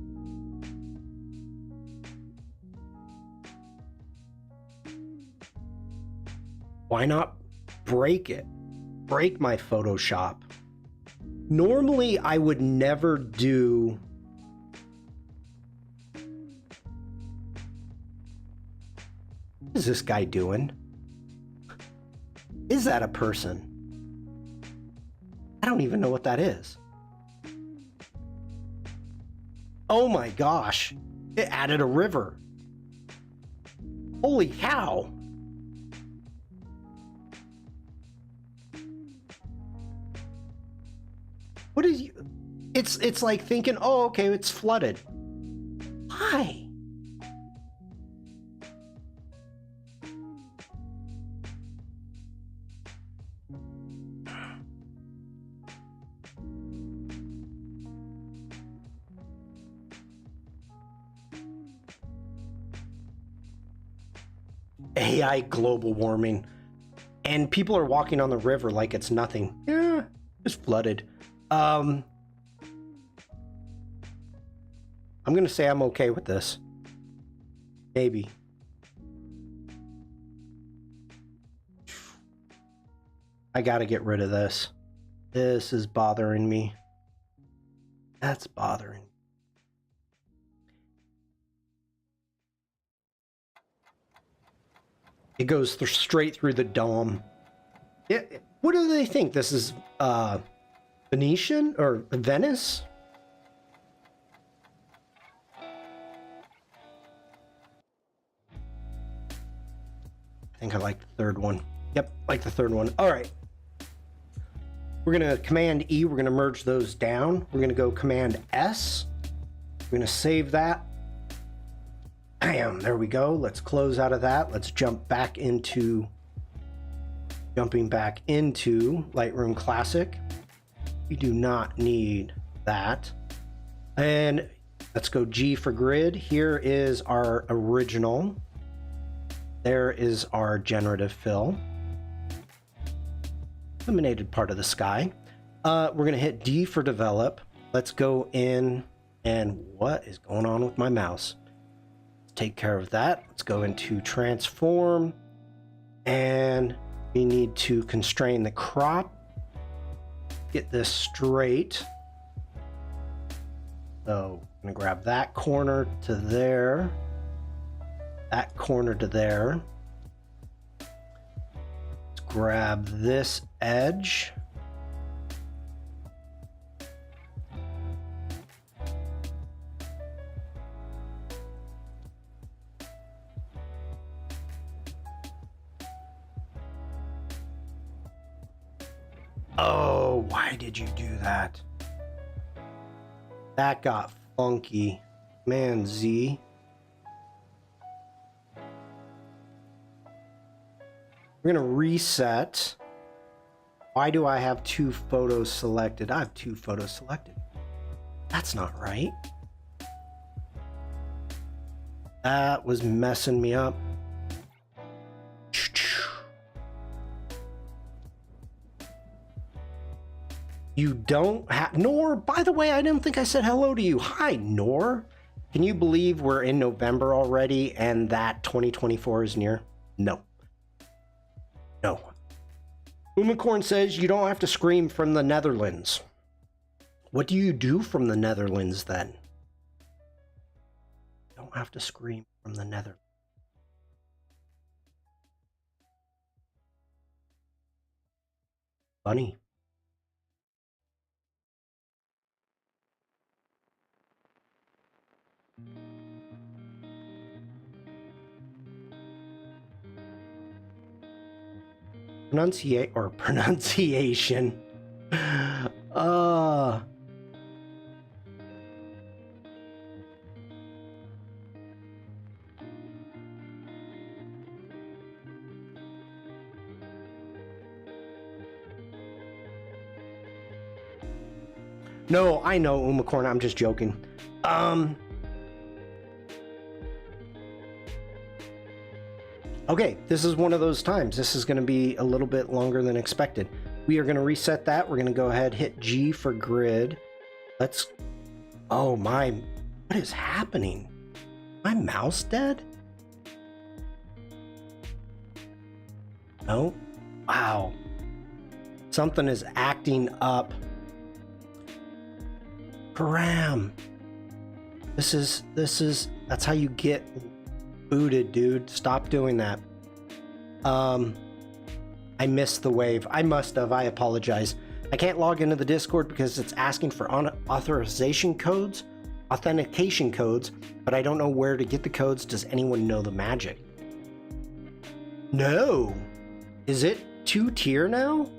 Why not break it? Break my Photoshop. Normally, I would never do... What is this guy doing? Is that a person? I don't even know what that is. Oh my gosh. It added a river. Holy cow. What is you? It's like thinking, oh, okay, it's flooded. Why? AI global warming. And people are walking on the river like it's nothing. Yeah, it's flooded. I'm gonna say I'm okay with this. Maybe. I gotta get rid of this. This is bothering me. That's bothering me. It goes straight through the dome. What do they think? This is Venetian or Venice? I think I like the third one. Yep, like the third one. All right. We're going to Command E. We're going to merge those down. We're going to go Command S. We're going to save that. Bam, there we go. Let's close out of that. Let's jumping back into Lightroom Classic. We do not need that. And let's go G for grid. Here is our original. There is our generative fill. Eliminated part of the sky. We're going to hit D for develop. Let's go in, and what is going on with my mouse? Take care of that. Let's go into transform, and we need to constrain the crop. Get this straight. So I'm gonna grab that corner to there, that corner to there. Let's grab this edge. Oh, why did you do that? That got funky. Man, Z. We're gonna reset. Why do I have two photos selected? I have two photos selected. That's not right. That was messing me up. You don't have... Nor, by the way, I didn't think I said hello to you. Hi, Nor. Can you believe we're in November already and that 2024 is near? No. No. Umacorn says you don't have to scream from the Netherlands. What do you do from the Netherlands then? You don't have to scream from the Netherlands. Funny. Pronunciation. No, I know, Umacorn, I'm just joking. Okay, this is one of those times. This is going to be a little bit longer than expected. We are going to reset that. We're going to go ahead, hit G for grid. Let's... Oh my... What is happening? My mouse dead? No? Wow. Something is acting up. Param. This is... That's how you get... booted, dude. Stop doing that. I missed the wave. I must have. I apologize. I can't log into the Discord because it's asking for authentication codes, but I don't know where to get the codes. Does anyone know the magic? No. Is it 2-tier now?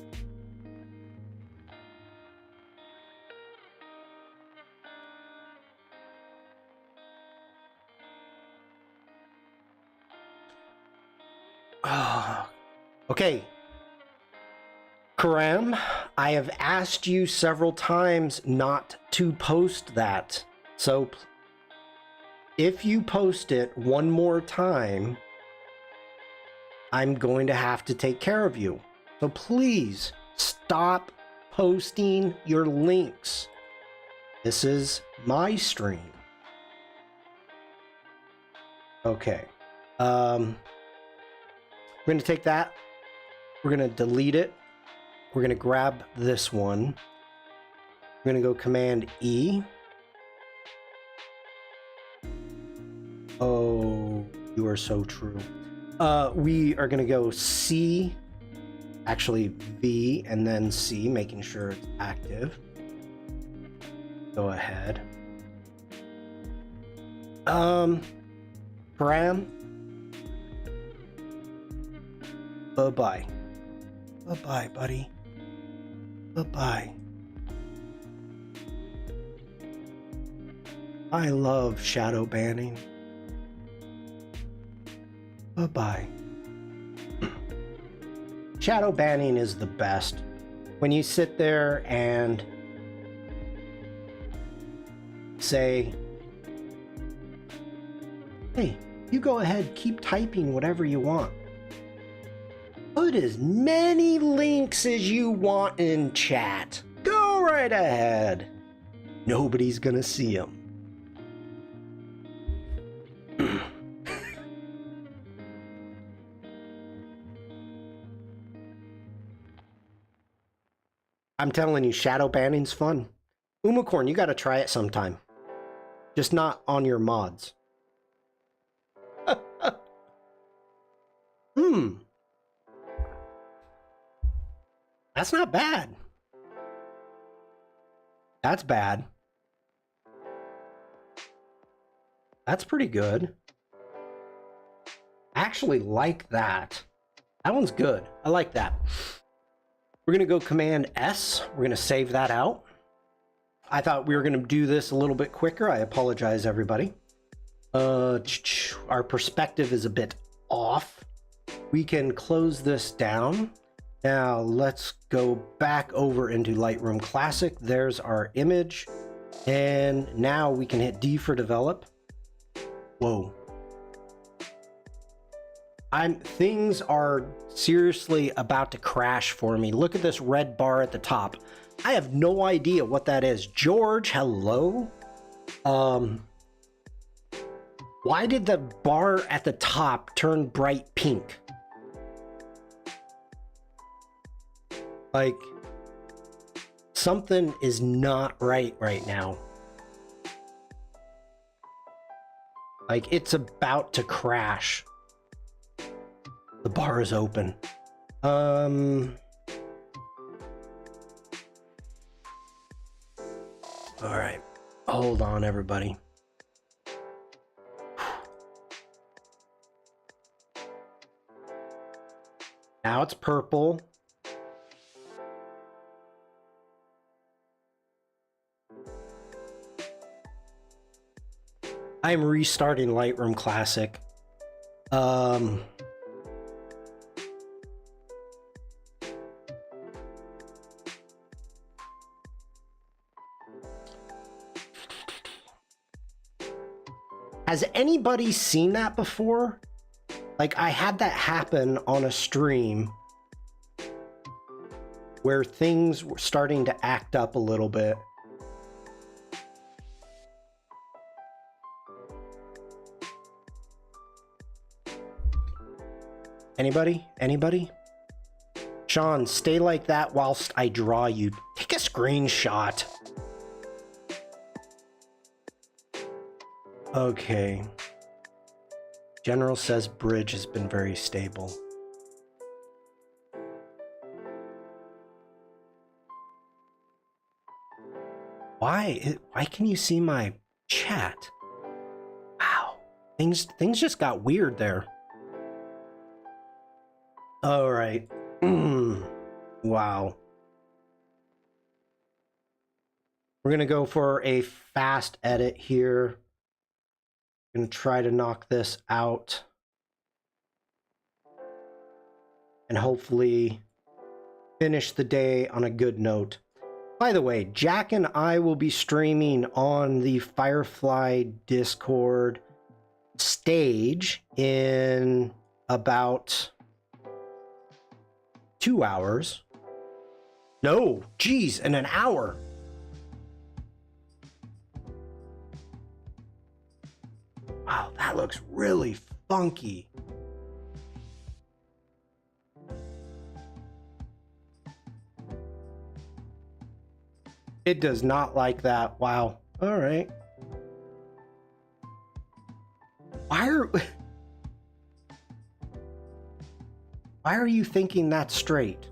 Okay. Karam, I have asked you several times not to post that. So if you post it one more time, I'm going to have to take care of you. So please stop posting your links. This is my stream. Okay. We're going to take that. We're going to delete it. We're going to grab this one. We're going to go Command E. Oh, you are so true. We are going to go C, actually V, and then C, making sure it's active. Go ahead. Param. Bye-bye. Bye-bye, buddy. Bye-bye. I love shadow banning. Bye-bye. Shadow banning is the best. When you sit there and say, hey, you go ahead, keep typing whatever you want. Put as many links as you want in chat. Go right ahead. Nobody's gonna see them. I'm telling you, shadow banning's fun. Umacorn, you gotta try it sometime. Just not on your mods. That's not bad. That's bad. That's pretty good. I actually like that. That one's good. I like that. We're going to go Command S. We're going to save that out. I thought we were going to do this a little bit quicker. I apologize, everybody. Our perspective is a bit off. We can close this down. Now let's go back over into Lightroom Classic. There's our image. And now we can hit D for develop. Whoa. Things are seriously about to crash for me. Look at this red bar at the top. I have no idea what that is. George, hello? Why did the bar at the top turn bright pink? Like, something is not right now. Like, it's about to crash. The bar is open. All right. Hold on, everybody. Now it's purple. I'm restarting Lightroom Classic. Has anybody seen that before? Like, I had that happen on a stream where things were starting to act up a little bit. Anybody? Anybody? Shawn, stay like that whilst I draw you. Take a screenshot. Okay. General says bridge has been very stable. Why can you see my chat? Wow. Things just got weird there. All right. Wow. We're going to go for a fast edit here. Going to try to knock this out. And hopefully finish the day on a good note. By the way, Jack and I will be streaming on the Firefly Discord stage in about 2 hours. No, geez, in an hour. Wow, that looks really funky. It does not like that. Wow. All right. Why are you thinking that's straight?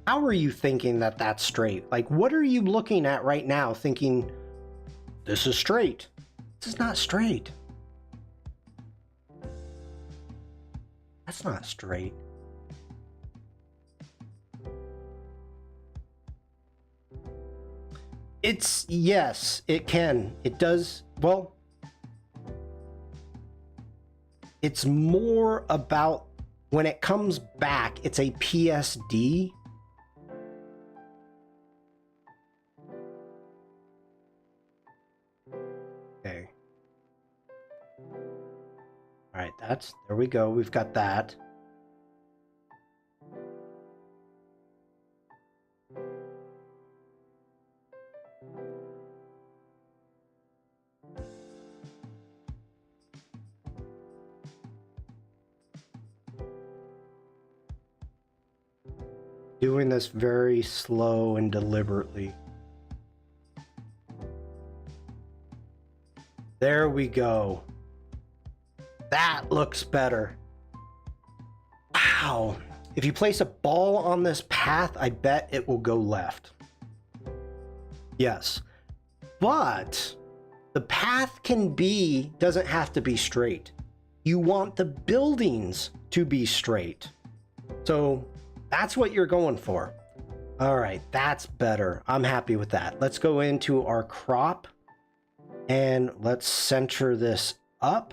How are you thinking that that's straight? Like, what are you looking at right now thinking this is straight? This is not straight. That's not straight. It's, yes, it can. It does. Well, it's more about when it comes back, it's a PSD. Okay. All right, there we go. We've got that. Doing this very slow and deliberately. There we go. That looks better. Wow. If you place a ball on this path, I bet it will go left. Yes. But the path doesn't have to be straight. You want the buildings to be straight. So that's what you're going for. All right, that's better. I'm happy with that. Let's go into our crop and let's center this up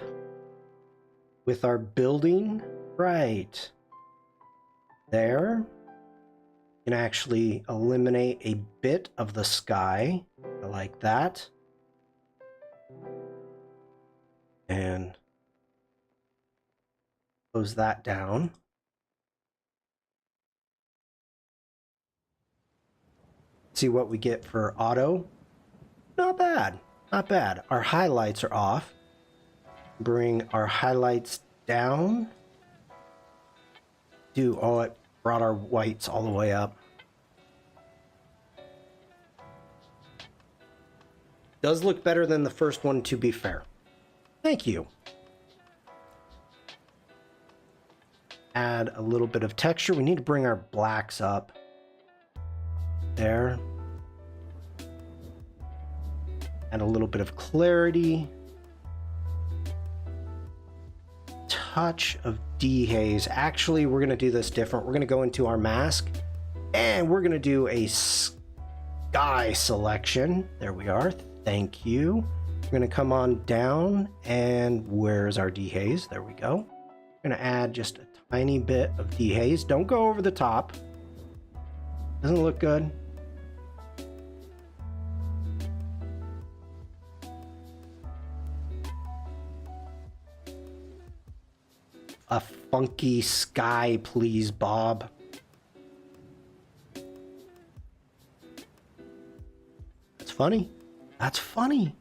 with our building right there. You can actually eliminate a bit of the sky like that. And close that down. See what we get for auto. Not bad, not bad. Our highlights are off. Bring our highlights down. Oh, it brought our whites all the way up. Does look better than the first one, to be fair. Thank you. Add a little bit of texture. We need to bring our blacks up. There. Add a little bit of clarity. Touch of dehaze. Actually, we're going to do this different. We're going to go into our mask and we're going to do a sky selection. There we are. Thank you. We're going to come on down and where's our dehaze? There we go. We're going to add just a tiny bit of dehaze. Don't go over the top. Doesn't look good. A funky sky, please, Bob. That's funny. That's funny.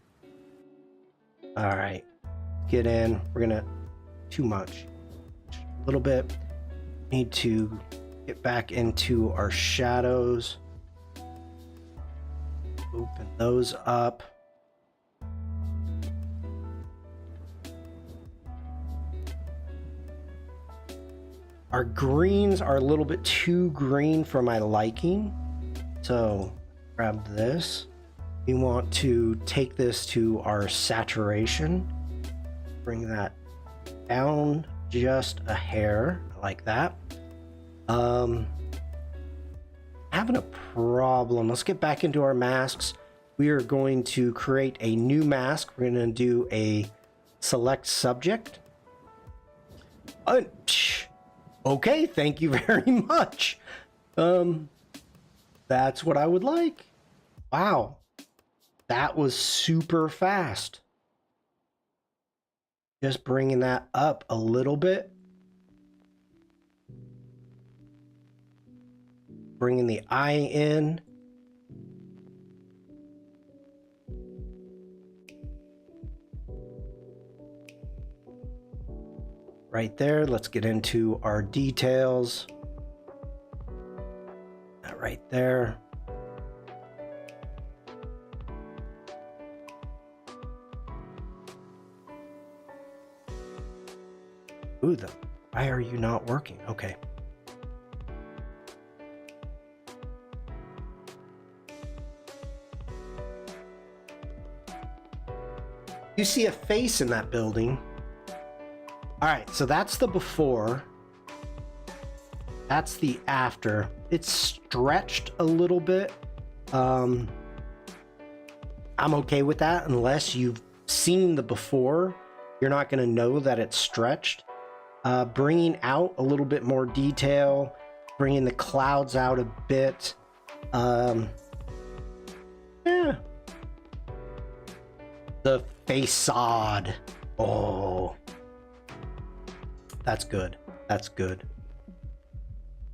All right. Get in. We're going to... Too much. A little bit. Need to get back into our shadows. Open those up. Our greens are a little bit too green for my liking. So grab this. We want to take this to our saturation. Bring that down just a hair like that. Having a problem. Let's get back into our masks. We are going to create a new mask. We're going to do a select subject. Okay, thank you very much. That's what I would like. Wow. That was super fast. Just bringing that up a little bit. Bringing the eye in. Right there. Let's get into our details. That right there. Ooh, why are you not working? Okay. You see a face in that building. All right, so that's the before. That's the after. It's stretched a little bit. I'm okay with that unless you've seen the before. You're not going to know that it's stretched. Bringing out a little bit more detail, bringing the clouds out a bit. Yeah. The facade. Oh. That's good. That's good.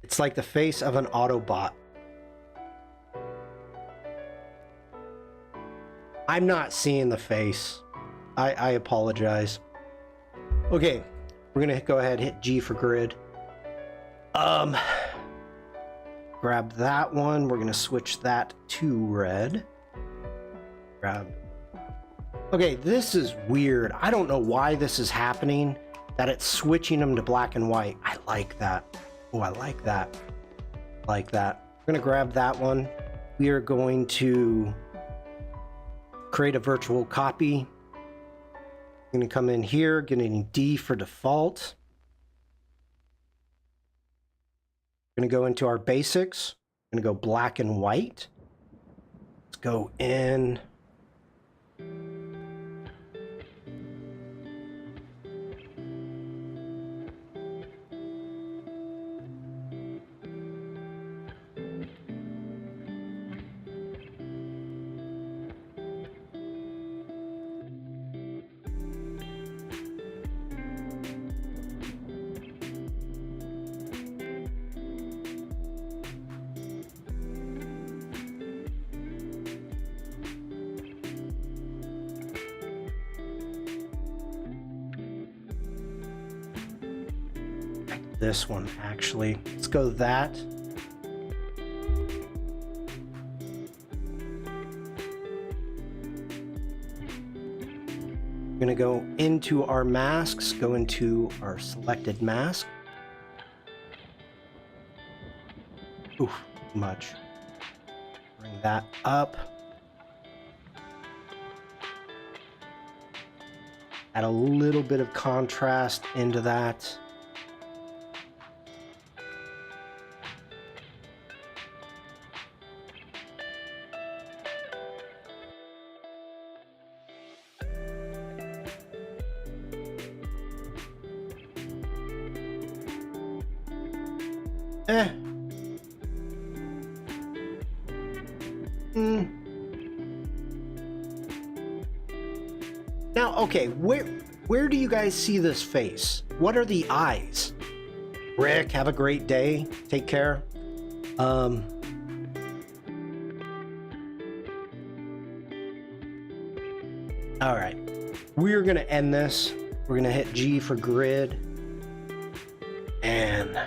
It's like the face of an Autobot. I'm not seeing the face. I apologize. Okay, we're gonna go ahead and hit G for grid. Grab that one. We're gonna switch that to red. Okay, this is weird. I don't know why this is happening, that it's switching them to black and white. I like that. Oh, I like that. Like that. We're gonna grab that one. We are going to create a virtual copy. I'm gonna come in here, getting D for default. We're gonna go into our basics. I'm gonna go black and white. Let's go in. This one actually. Let's go that. We're gonna go into our masks, go into our selected mask. Ooh, too much. Bring that up. Add a little bit of contrast into that. Now, okay, where do you guys see this face? What are the eyes? Rick, have a great day. Take care. All right, we're gonna end this. We're gonna hit G for grid. And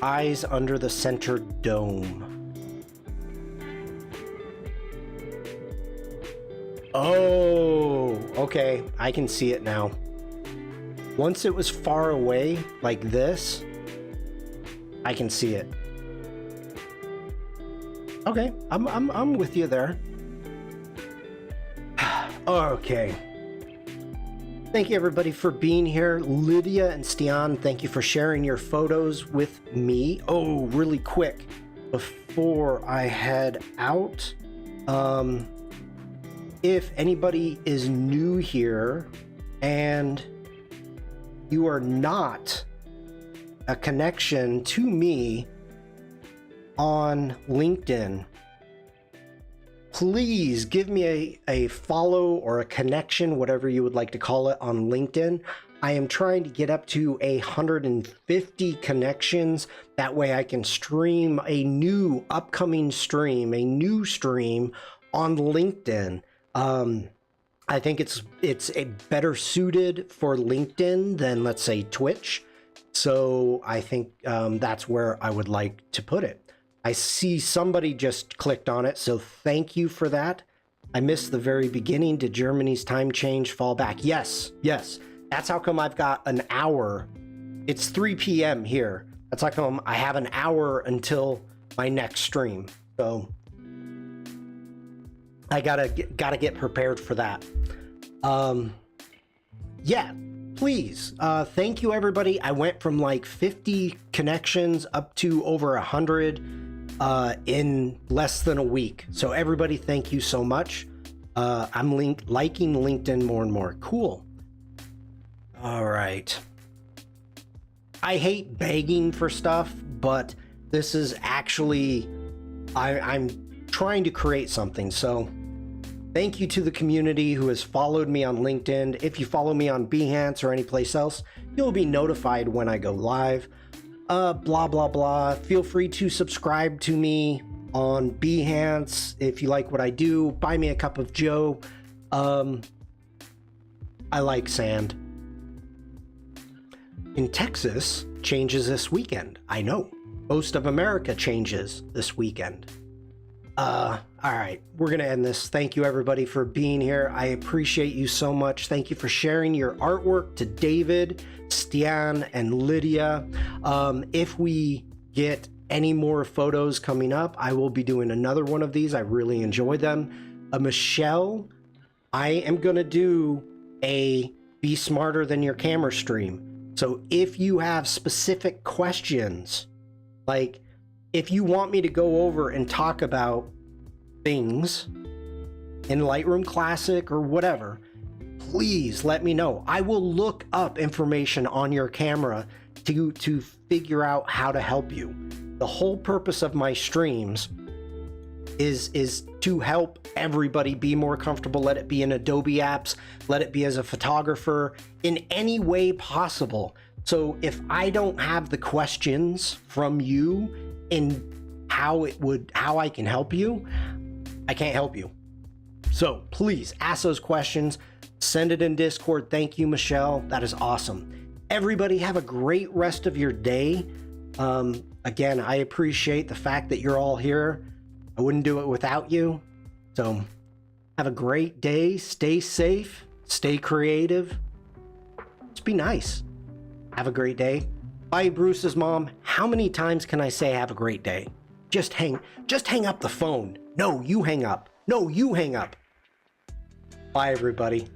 eyes under the center dome. Oh, okay. I can see it now. Once it was far away like this, I can see it. Okay, I'm with you there. Okay. Thank you everybody for being here. Lydia and Stian, thank you for sharing your photos with me. Oh, really quick, before I head out, if anybody is new here and you are not a connection to me on LinkedIn, please give me a follow or a connection, whatever you would like to call it, on LinkedIn. I am trying to get up to 150 connections. That way I can stream a new upcoming stream, a new stream on LinkedIn. I think it's a better suited for LinkedIn than, let's say, Twitch. So I think that's where I would like to put it. I see somebody just clicked on it, so thank you for that. I missed the very beginning. Did Germany's time change fall back? Yes, yes. That's how come I've got an hour. It's 3 p.m. here. That's how come I have an hour until my next stream. So I gotta get prepared for that. Yeah, please. Thank you, everybody. I went from like 50 connections up to over 100 in less than a week. So everybody, thank you so much. I'm liking LinkedIn more and more. Cool. All right. I hate begging for stuff, but this is actually, I'm trying to create something. So thank you to the community who has followed me on LinkedIn. If you follow me on Behance or any place else, you'll be notified when I go live. Blah, blah, blah. Feel free to subscribe to me on Behance. If you like what I do, buy me a cup of Joe. I like sand. In Texas, changes this weekend. I know. Most of America changes this weekend. All right, we're gonna end this. Thank you, everybody, for being here. I appreciate you so much. Thank you for sharing your artwork to David, Stian, and Lydia. If we get any more photos coming up, I will be doing another one of these. I really enjoy them. Michelle, I am gonna do a Be Smarter Than Your Camera stream. So if you have specific questions, like if you want me to go over and talk about things in Lightroom Classic or whatever, please let me know. I will look up information on your camera to figure out how to help you. The whole purpose of my streams is to help everybody be more comfortable. Let it be in Adobe apps, let it be as a photographer, in any way possible. So if I don't have the questions from you in how I can help you, I can't help you. So please ask those questions, send it in Discord. Thank you, Michelle. That is awesome. Everybody have a great rest of your day. Again, I appreciate the fact that you're all here. I wouldn't do it without you. So have a great day. Stay safe. Stay creative. Just be nice. Have a great day. Bye, Bruce's mom. How many times can I say have a great day? Just hang up the phone. No, you hang up. No, you hang up. Bye, everybody.